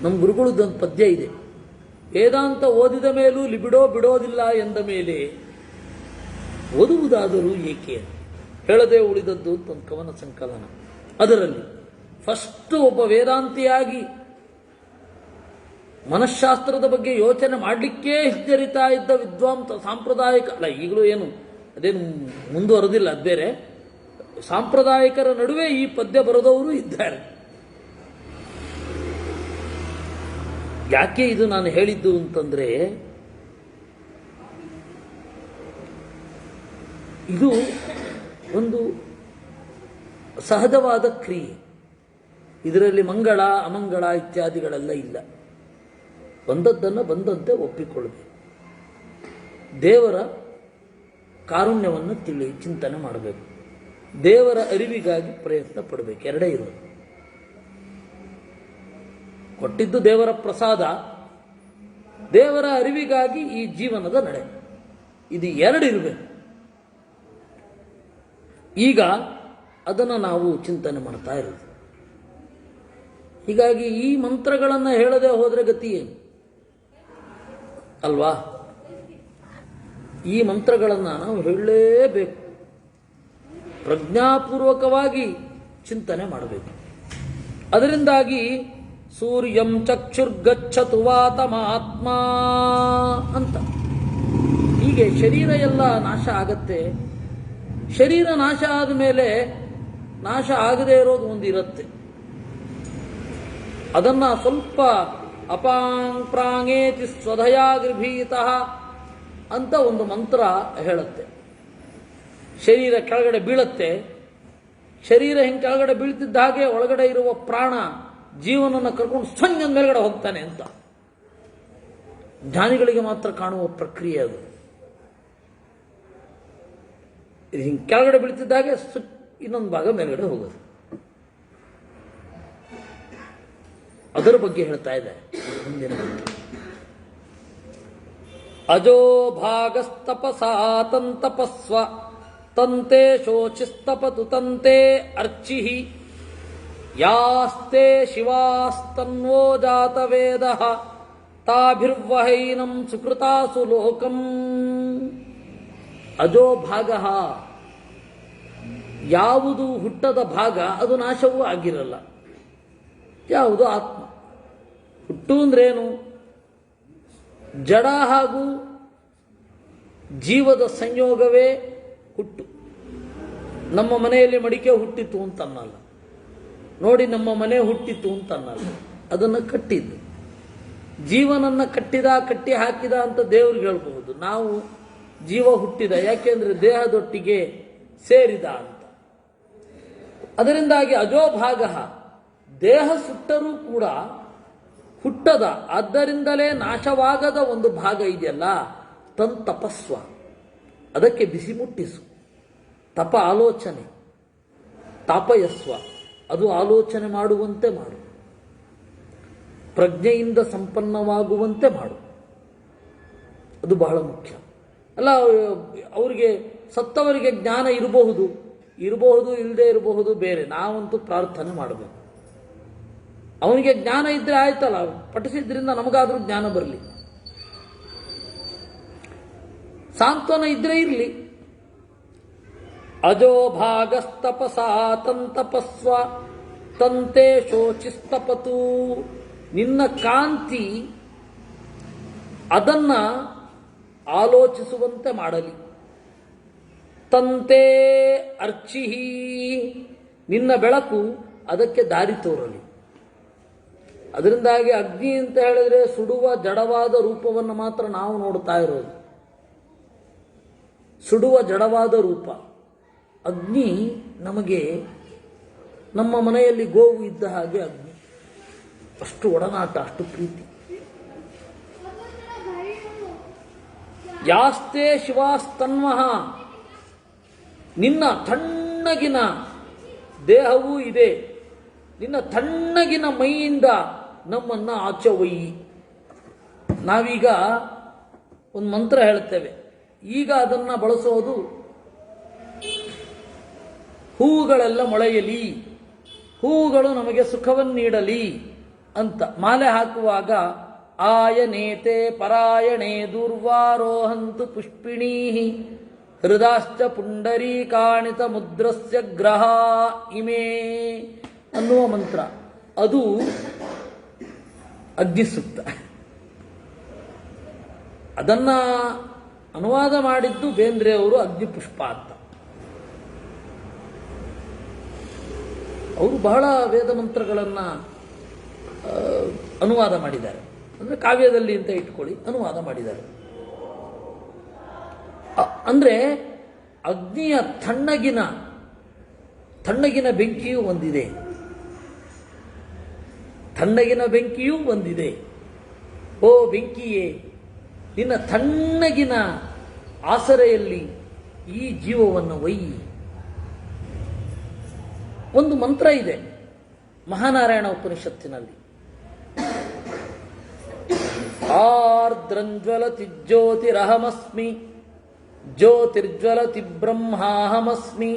ನಮ್ಮ ಗುರುಗಳದ್ದೊಂದು ಪದ್ಯ ಇದೆ, ವೇದಾಂತ ಓದಿದ ಮೇಲೂ ಲಿಬಿಡೋ ಬಿಡೋದಿಲ್ಲ ಎಂದ ಮೇಲೆ ಓದುವುದಾದರೂ ಏಕೆ ಹೇಳದೆ ಉಳಿದದ್ದು ಅಂತ ಒಂದು ಕವನ ಸಂಕಲನ. ಅದರಲ್ಲಿ ಫಸ್ಟ್ ಒಬ್ಬ ವೇದಾಂತಿಯಾಗಿ ಮನಃಶಾಸ್ತ್ರದ ಬಗ್ಗೆ ಯೋಚನೆ ಮಾಡಲಿಕ್ಕೇ ಹಿಂಜರಿತಾ ಇದ್ದ ವಿದ್ವಾಂಸ, ಸಾಂಪ್ರದಾಯಿಕ ಅಲ್ಲ, ಈಗಲೂ ಏನು ಅದೇನು ಮುಂದುವರೆದಿಲ್ಲ, ಅದು ಬೇರೆ. ಸಾಂಪ್ರದಾಯಿಕರ ನಡುವೆ ಈ ಪದ್ಯ ಬರೆದವರು ಇದ್ದಾರೆ. ಯಾಕೆ ಇದು ನಾನು ಹೇಳಿದ್ದು ಅಂತಂದ್ರೆ, ಇದು ಒಂದು ಸಹಜವಾದ ಕ್ರಿಯೆ. ಇದರಲ್ಲಿ ಮಂಗಳ ಅಮಂಗಳ ಇತ್ಯಾದಿಗಳೆಲ್ಲ ಇಲ್ಲ. ಬಂದದ್ದನ್ನು ಬಂದಂತೆ ಒಪ್ಪಿಕೊಳ್ಳಬೇಕು. ದೇವರ ಕಾರುಣ್ಯವನ್ನು ಚಿಂತನೆ ಮಾಡಬೇಕು. ದೇವರ ಅರಿವಿಗಾಗಿ ಪ್ರಯತ್ನ ಪಡಬೇಕು. ಎರಡೇ ಇರೋದು. ಕೊಟ್ಟಿದ್ದು ದೇವರ ಪ್ರಸಾದ, ದೇವರ ಅರಿವಿಗಾಗಿ ಈ ಜೀವನದ ನಡೆ, ಇದು ಎರಡಿರಬೇಕು. ಈಗ ಅದನ್ನು ನಾವು ಚಿಂತನೆ ಮಾಡ್ತಾ ಇರೋದು. ಹೀಗಾಗಿ ಈ ಮಂತ್ರಗಳನ್ನು ಹೇಳದೆ ಹೋದರೆ ಗತಿ ಏನು ಅಲ್ವಾ? ಈ ಮಂತ್ರಗಳನ್ನು ನಾವು ಹೇಳಲೇಬೇಕು. ಪ್ರಜ್ಞಾಪೂರ್ವಕವಾಗಿ ಚಿಂತನೆ ಮಾಡಬೇಕು. ಅದರಿಂದಾಗಿ ಸೂರ್ಯಂ ಚಕ್ಷುರ್ಗಚ್ಚತು ವಾತಮಾತ್ಮ ಅಂತ ಹೀಗೆ ಶರೀರ ಎಲ್ಲ ನಾಶ ಆಗತ್ತೆ. ಶರೀರ ನಾಶ ಆದ ಮೇಲೆ ನಾಶ ಆಗದೇ ಇರೋದು ಒಂದಿರುತ್ತೆ. ಅದನ್ನ ಸ್ವಲ್ಪ ಅಪಾಂಗ್ ಪ್ರಾಂಗೇತಿ ಸ್ವಧಯಾ ಗೃಭೀತಃ ಅಂತ ಒಂದು ಮಂತ್ರ ಹೇಳುತ್ತೆ. ಶರೀರ ಕೆಳಗಡೆ ಬೀಳುತ್ತೆ. ಶರೀರ ಹಿಂಗೆ ಕೆಳಗಡೆ ಬೀಳ್ತಿದ್ದ ಹಾಗೆ ಒಳಗಡೆ ಇರುವ ಪ್ರಾಣ ಜೀವನನ್ನು ಕರ್ಕೊಂಡು ಸಂಜೆ ಮೇಲ್ಗಡೆ ಹೋಗ್ತಾನೆ ಅಂತ. ಜ್ಞಾನಿಗಳಿಗೆ ಮಾತ್ರ ಕಾಣುವ ಪ್ರಕ್ರಿಯೆ ಅದು. ಹಿಂಗೆ ಕೆಳಗಡೆ ಬೀಳ್ತಿದ್ದಾಗೆ ಇನ್ನೊಂದು ಭಾಗ ಮೇಲ್ಗಡೆ ಹೋಗೋದು. ಅದರ ಬಗ್ಗೆ ಹೇಳ್ತಾ ಇದೆ ಮುಂದಿನ. ಅಜೋ ಭಾಗಸ್ತಪಸಾ ತಂತಪಸ್ವ ತಂತೆ ಶೋಚಿಸ್ತಪತು ತಂತೆ ಅರ್ಚಿ ಯಾಸ್ತೆ ಶಿವಾಸ್ತನ್ವೋ ಜಾತವೇದಃ ತಾಭಿರ್ವಹೈನಂ ಸುಕೃತಾಸು ಲೋಕಂ. ಅಜೋ ಭಾಗ, ಯಾವುದು ಹುಟ್ಟದ ಭಾಗ ಅದು ನಾಶವೂ ಆಗಿರಲ್ಲ. ಯಾವುದು ಆತ್ಮ. ಹುಟ್ಟು ಅಂದ್ರೇನು? ಜಡ ಹಾಗೂ ಜೀವದ ಸಂಯೋಗವೇ ಹುಟ್ಟು. ನಮ್ಮ ಮನೆಯಲ್ಲಿ ಮಡಿಕೆ ಹುಟ್ಟಿತು ಅಂತ ಅನ್ನಲ್ಲ. ನೋಡಿ, ನಮ್ಮ ಮನೆ ಹುಟ್ಟಿತು ಅಂತ ಅನ್ನಲ್ಲ. ಅದನ್ನು ಕಟ್ಟಿದ್ದು. ಜೀವನನ್ನ ಕಟ್ಟಿ ಹಾಕಿದ ಅಂತ ದೇವ್ರಿಗೆ ಹೇಳ್ಬಹುದು. ನಾವು ಜೀವ ಹುಟ್ಟಿದ, ಯಾಕೆಂದ್ರೆ ದೇಹದೊಟ್ಟಿಗೆ ಸೇರಿದ ಅಂತ. ಅದರಿಂದಾಗಿ ಅಜೋಭಾಗ, ದೇಹ ಸುಟ್ಟರೂ ಕೂಡ ಹುಟ್ಟದ, ಆದ್ದರಿಂದಲೇ ನಾಶವಾಗದ ಒಂದು ಭಾಗ ಇದೆಯಲ್ಲ, ತಪಸ್ವ, ಅದಕ್ಕೆ ಬಿಸಿ ಮುಟ್ಟಿಸು. ತಪ ಆಲೋಚನೆ, ತಾಪಯಸ್ವ, ಅದು ಆಲೋಚನೆ ಮಾಡುವಂತೆ ಮಾಡು. ಪ್ರಜ್ಞೆಯಿಂದ ಸಂಪನ್ನವಾಗುವಂತೆ ಮಾಡು. ಅದು ಬಹಳ ಮುಖ್ಯ. ಅಲ್ಲ, ಅವರಿಗೆ ಸತ್ತವರಿಗೆ ಜ್ಞಾನ ಇರಬಹುದು, ಇಲ್ಲದೆ ಇರಬಹುದು, ಬೇರೆ. ನಾವಂತೂ ಪ್ರಾರ್ಥನೆ ಮಾಡಬೇಕು. ಅವನಿಗೆ ಜ್ಞಾನ ಇದ್ರೆ ಆಯ್ತಲ್ಲ, ಪಠಿಸಿದ್ರಿಂದ ನಮಗಾದ್ರೂ ಜ್ಞಾನ ಬರಲಿ. ಸಾಂತ್ವನ ಇದ್ರೆ ಇರಲಿ. ಅಜೋ ಭಾಗಸ್ತಪಸಾ ತಂತಪಸ್ವ ತಂತೆ ಶೋಚಿಸ್ತಪತು. ನಿನ್ನ ಕಾಂತಿ ಅದನ್ನ ಆಲೋಚಿಸುವಂತೆ ಮಾಡಲಿ. ತಂತೆ ಅರ್ಚಿಹಿ, ನಿನ್ನ ಬೆಳಕು ಅದಕ್ಕೆ ದಾರಿ ತೋರಲಿ. ಅದರಿಂದಾಗಿ ಅಗ್ನಿ ಅಂತ ಹೇಳಿದ್ರೆ ಸುಡುವ ಜಡವಾದ ರೂಪವನ್ನು ಮಾತ್ರ ನಾವು ನೋಡ್ತಾ ಇರೋದು. ಸುಡುವ ಜಡವಾದ ರೂಪ. ಅಗ್ನಿ ನಮಗೆ ನಮ್ಮ ಮನೆಯಲ್ಲಿ ಗೋವು ಇದ್ದ ಹಾಗೆ ಅಗ್ನಿ. ಅಷ್ಟು ಒಡನಾಟ, ಅಷ್ಟು ಪ್ರೀತಿ. ಯಾಸ್ತೆ ಶಿವಾಸ್ತನ್ವಃ, ನಿನ್ನ ತಣ್ಣಗಿನ ದೇಹವೂ ಇದೆ, ನಿನ್ನ ತಣ್ಣಗಿನ ಮೈಯಿಂದ ನಮ್ಮನ್ನ ಆಚೆ ಒಯ್ಯಿ. ನಾವೀಗ ಒಂದು ಮಂತ್ರ ಹೇಳ್ತೇವೆ, ಈಗ ಅದನ್ನು ಬಳಸೋದು ಹೂವುಗಳೆಲ್ಲ ಮೊಳೆಯಲಿ, ಹೂವುಗಳು ನಮಗೆ ಸುಖವನ್ನು ನೀಡಲಿ ಅಂತ. ಮಾಲೆ ಹಾಕುವಾಗ ಆಯನೇತೆ ಪರಾಯಣೆ ದೂರ್ವಾರೋಹಂತು ಪುಷ್ಪಿಣೀ ಹೃದಾಶ್ಚ ಪುಂಡರೀಕಾಣಿತ ಮುದ್ರಸ್ಯ ಗ್ರಹ ಇಮೇ ಅನ್ನುವ ಮಂತ್ರ. ಅದು ಅಗ್ನಿಸೂಕ್ತ. ಅದನ್ನ ಅನುವಾದ ಮಾಡಿದ್ದು ಬೇಂದ್ರೆ ಅವರು ಅಗ್ನಿಪುಷ್ಪ ಅಂತ. ಅವರು ಬಹಳ ವೇದ ಮಂತ್ರಗಳನ್ನು ಅನುವಾದ ಮಾಡಿದ್ದಾರೆ. ಅಂದರೆ ಕಾವ್ಯದಲ್ಲಿ ಅಂತ ಇಟ್ಕೊಳ್ಳಿ, ಅನುವಾದ ಮಾಡಿದ್ದಾರೆ. ಅಂದರೆ ಅಗ್ನಿಯ ತಣ್ಣಗಿನ ಬೆಂಕಿಯೂ ಒಂದಿದೆ, ತಣ್ಣಗಿನ ಬೆಂಕಿಯೂ ಒಂದಿದೆ. ಓ ಬೆಂಕಿಯೇ, ನಿನ್ನ ತಣ್ಣಗಿನ ಆಸರೆಯಲ್ಲಿ ಈ ಜೀವವನ್ನು ಒಯ್ಯಿ. ಒಂದು ಮಂತ್ರ ಇದೆ ಮಹಾನಾರಾಯಣ ಉಪನಿಷತ್ತಿನಲ್ಲಿ, ಆರ್ದ್ರಂಜ್ವಲತಿ ಜ್ಯೋತಿರಹಮಸ್ಮಿ ಜ್ಯೋತಿರ್ಜ್ವಲತಿ ಬ್ರಹ್ಮಾಹಮಸ್ಮಿ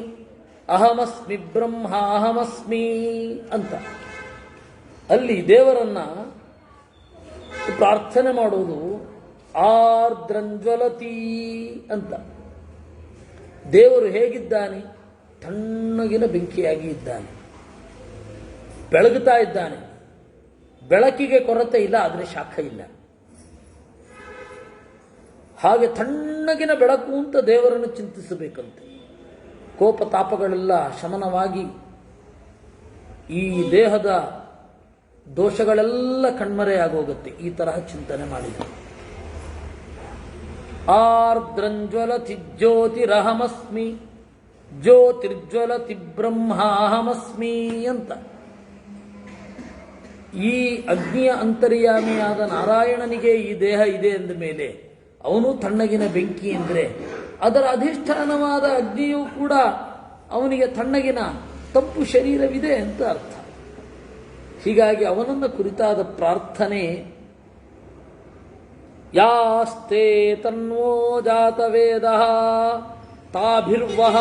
ಅಹಮಸ್ಮಿ ಬ್ರಹ್ಮಾಹಮಸ್ಮಿ ಅಂತ. ಅಲ್ಲಿ ದೇವರನ್ನ ಪ್ರಾರ್ಥನೆ ಮಾಡುವುದು ಆರ್ದ್ರಂಜ್ವಲತಿ ಅಂತ. ದೇವರು ಹೇಗಿದ್ದಾನೆ? ತಣ್ಣಗಿನ ಬೆಂಕಿಯಾಗಿ ಇದ್ದಾನೆ, ಬೆಳಗುತ್ತಾ ಇದ್ದಾನೆ. ಬೆಳಕಿಗೆ ಕೊರತೆ ಇಲ್ಲ, ಆದರೆ ಶಾಖ ಇಲ್ಲ. ಹಾಗೆ ತಣ್ಣಗಿನ ಬೆಳಕು ಅಂತ ದೇವರನ್ನು ಚಿಂತಿಸಬೇಕಂತೆ. ಕೋಪ ತಾಪಗಳೆಲ್ಲ ಶಮನವಾಗಿ ಈ ದೇಹದ ದೋಷಗಳೆಲ್ಲ ಕಣ್ಮರೆಯಾಗೋಗುತ್ತೆ ಈ ತರಹ ಚಿಂತನೆ ಮಾಡಿದ. ಆರ್ದ್ರಂಜ್ವಲತಿ ಜ್ಯೋತಿರಹಮಸ್ಮಿ ಜ್ಯೋತಿರ್ಜ್ವಲತಿ ಬ್ರಹ್ಮಾಹಮಸ್ಮಿ ಅಂತ. ಈ ಅಗ್ನಿಯ ಅಂತರ್ಯಾಮಿಯಾದ ನಾರಾಯಣನಿಗೆ ಈ ದೇಹ ಇದೆ ಎಂದ ಮೇಲೆ ಅವನು ತಣ್ಣಗಿನ ಬೆಂಕಿ ಎಂದರೆ ಅದರ ಅಧಿಷ್ಠಾನವಾದ ಅಗ್ನಿಯೂ ಕೂಡ ಅವನಿಗೆ ತಣ್ಣಗಿನ ತಂಪು ಶರೀರವಿದೆ ಅಂತ ಅರ್ಥ. ಹೀಗಾಗಿ ಅವನನ್ನು ಕುರಿತಾದ ಪ್ರಾರ್ಥನೆ, ಯಾಸ್ತೆ ತನ್ವೋ ಜಾತವೇದಃ ತಾಭಿರ್ವಹ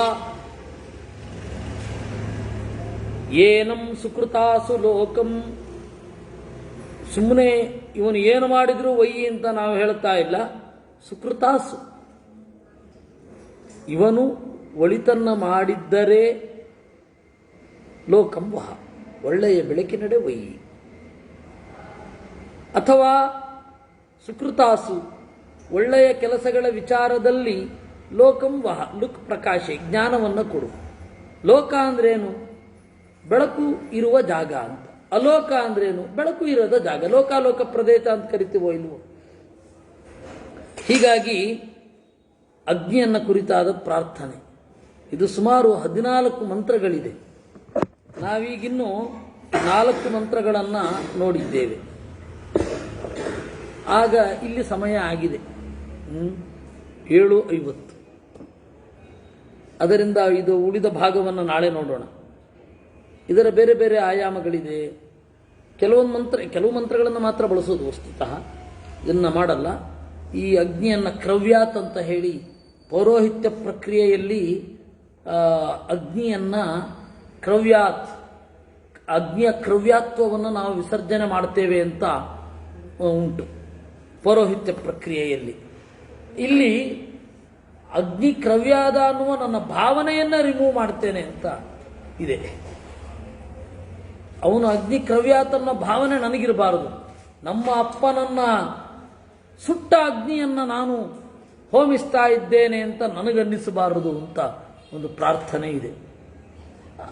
ಏನಂ ಸುಕೃತಾಸು ಲೋಕಂ. ಸುಮ್ಮನೆ ಇವನು ಏನು ಮಾಡಿದ್ರು ಒಯ್ಯಿ ಅಂತ ನಾವು ಹೇಳ್ತಾ ಇಲ್ಲ. ಸುಕೃತಾಸು, ಇವನು ಒಳಿತನ್ನ ಮಾಡಿದ್ದರೆ ಲೋಕಂ ವಹ, ಒಳ್ಳೆಯ ಬೆಳಕಿನಡೆ ಒಯ್ಯಿ. ಅಥವಾ ಸುಕೃತಾಸು, ಒಳ್ಳೆಯ ಕೆಲಸಗಳ ವಿಚಾರದಲ್ಲಿ ಲೋಕಂ ವಹ, ಲುಕ್ ಪ್ರಕಾಶೆ, ಜ್ಞಾನವನ್ನು ಕೊಡು. ಲೋಕ ಅಂದ್ರೇನು? ಬೆಳಕು ಇರುವ ಜಾಗ ಅಂತ. ಅಲೋಕ ಅಂದ್ರೇನು? ಬೆಳಕು ಇರದ ಜಾಗ. ಲೋಕಾಲೋಕ ಪ್ರದೇಶ ಅಂತ ಕರಿತೀವೋ ಇಲ್ವೋ? ಹೀಗಾಗಿ ಅಗ್ನಿಯನ್ನ ಕುರಿತಾದ ಪ್ರಾರ್ಥನೆ ಇದು ಸುಮಾರು 14 ಮಂತ್ರಗಳಿದೆ. ನಾವೀಗಿನ್ನೂ 4 ಮಂತ್ರಗಳನ್ನು ನೋಡಿದ್ದೇವೆ. ಆಗ ಇಲ್ಲಿ ಸಮಯ ಆಗಿದೆ 7:50. ಅದರಿಂದ ಇದು ಉಳಿದ ಭಾಗವನ್ನು ನಾಳೆ ನೋಡೋಣ. ಇದರ ಬೇರೆ ಬೇರೆ ಆಯಾಮಗಳಿದೆ. ಕೆಲವು ಮಂತ್ರಗಳನ್ನು ಮಾತ್ರ ಬಳಸೋದು ವಸ್ತುತಃ, ಇದನ್ನು ಮಾಡಲ್ಲ. ಈ ಅಗ್ನಿಯನ್ನು ಕ್ರವ್ಯಾತ್ ಅಂತ ಹೇಳಿ ಪೌರೋಹಿತ್ಯ ಪ್ರಕ್ರಿಯೆಯಲ್ಲಿ ಅಗ್ನಿಯನ್ನ ಕ್ರವ್ಯಾತ್, ಅಗ್ನಿಯ ಕ್ರವ್ಯಾತ್ವವನ್ನು ನಾವು ವಿಸರ್ಜನೆ ಮಾಡ್ತೇವೆ ಅಂತ ಉಂಟು ಪೌರೋಹಿತ್ಯ ಪ್ರಕ್ರಿಯೆಯಲ್ಲಿ. ಇಲ್ಲಿ ಅಗ್ನಿ ಕ್ರವ್ಯಾದ ಅನ್ನುವ ನನ್ನ ಭಾವನೆಯನ್ನು ರಿಮೂವ್ ಮಾಡ್ತೇನೆ ಅಂತ ಇದೆ. ಅವನು ಅಗ್ನಿ ಕ್ರವ್ಯಾತನ್ನ ಭಾವನೆ ನನಗಿರಬಾರದು. ನಮ್ಮ ಅಪ್ಪನನ್ನ ಸುಟ್ಟ ಅಗ್ನಿಯನ್ನ ನಾನು ಹೋಮಿಸ್ತಾ ಇದ್ದೇನೆ ಅಂತ ನನಗನ್ನಿಸಬಾರದು ಅಂತ ಒಂದು ಪ್ರಾರ್ಥನೆ ಇದೆ.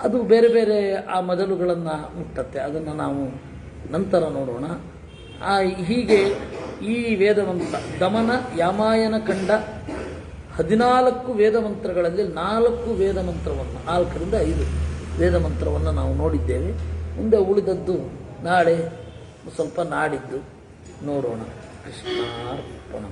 ಅದು ಬೇರೆ ಬೇರೆ ಆ ಮೊದಲುಗಳನ್ನು ಮುಟ್ಟತ್ತೆ. ಅದನ್ನು ನಾವು ನಂತರ ನೋಡೋಣ. ಹೀಗೆ ಈ ವೇದಮಂತ್ರ ದಮನ ಯಾಮಾಯನ ಕಂಡ 14 ವೇದಮಂತ್ರಗಳಲ್ಲಿ 4 ವೇದಮಂತ್ರವನ್ನು 4ರಿಂದ 5 ವೇದ ಮಂತ್ರವನ್ನು ನಾವು ನೋಡಿದ್ದೇವೆ. ಮುಂದೆ ಉಳಿದದ್ದು ನಾಳೆ ಸ್ವಲ್ಪ ನಾಡಿದ್ದು ನೋಡೋಣ. ಕೃಷ್ಣಾರ್ಪಣ.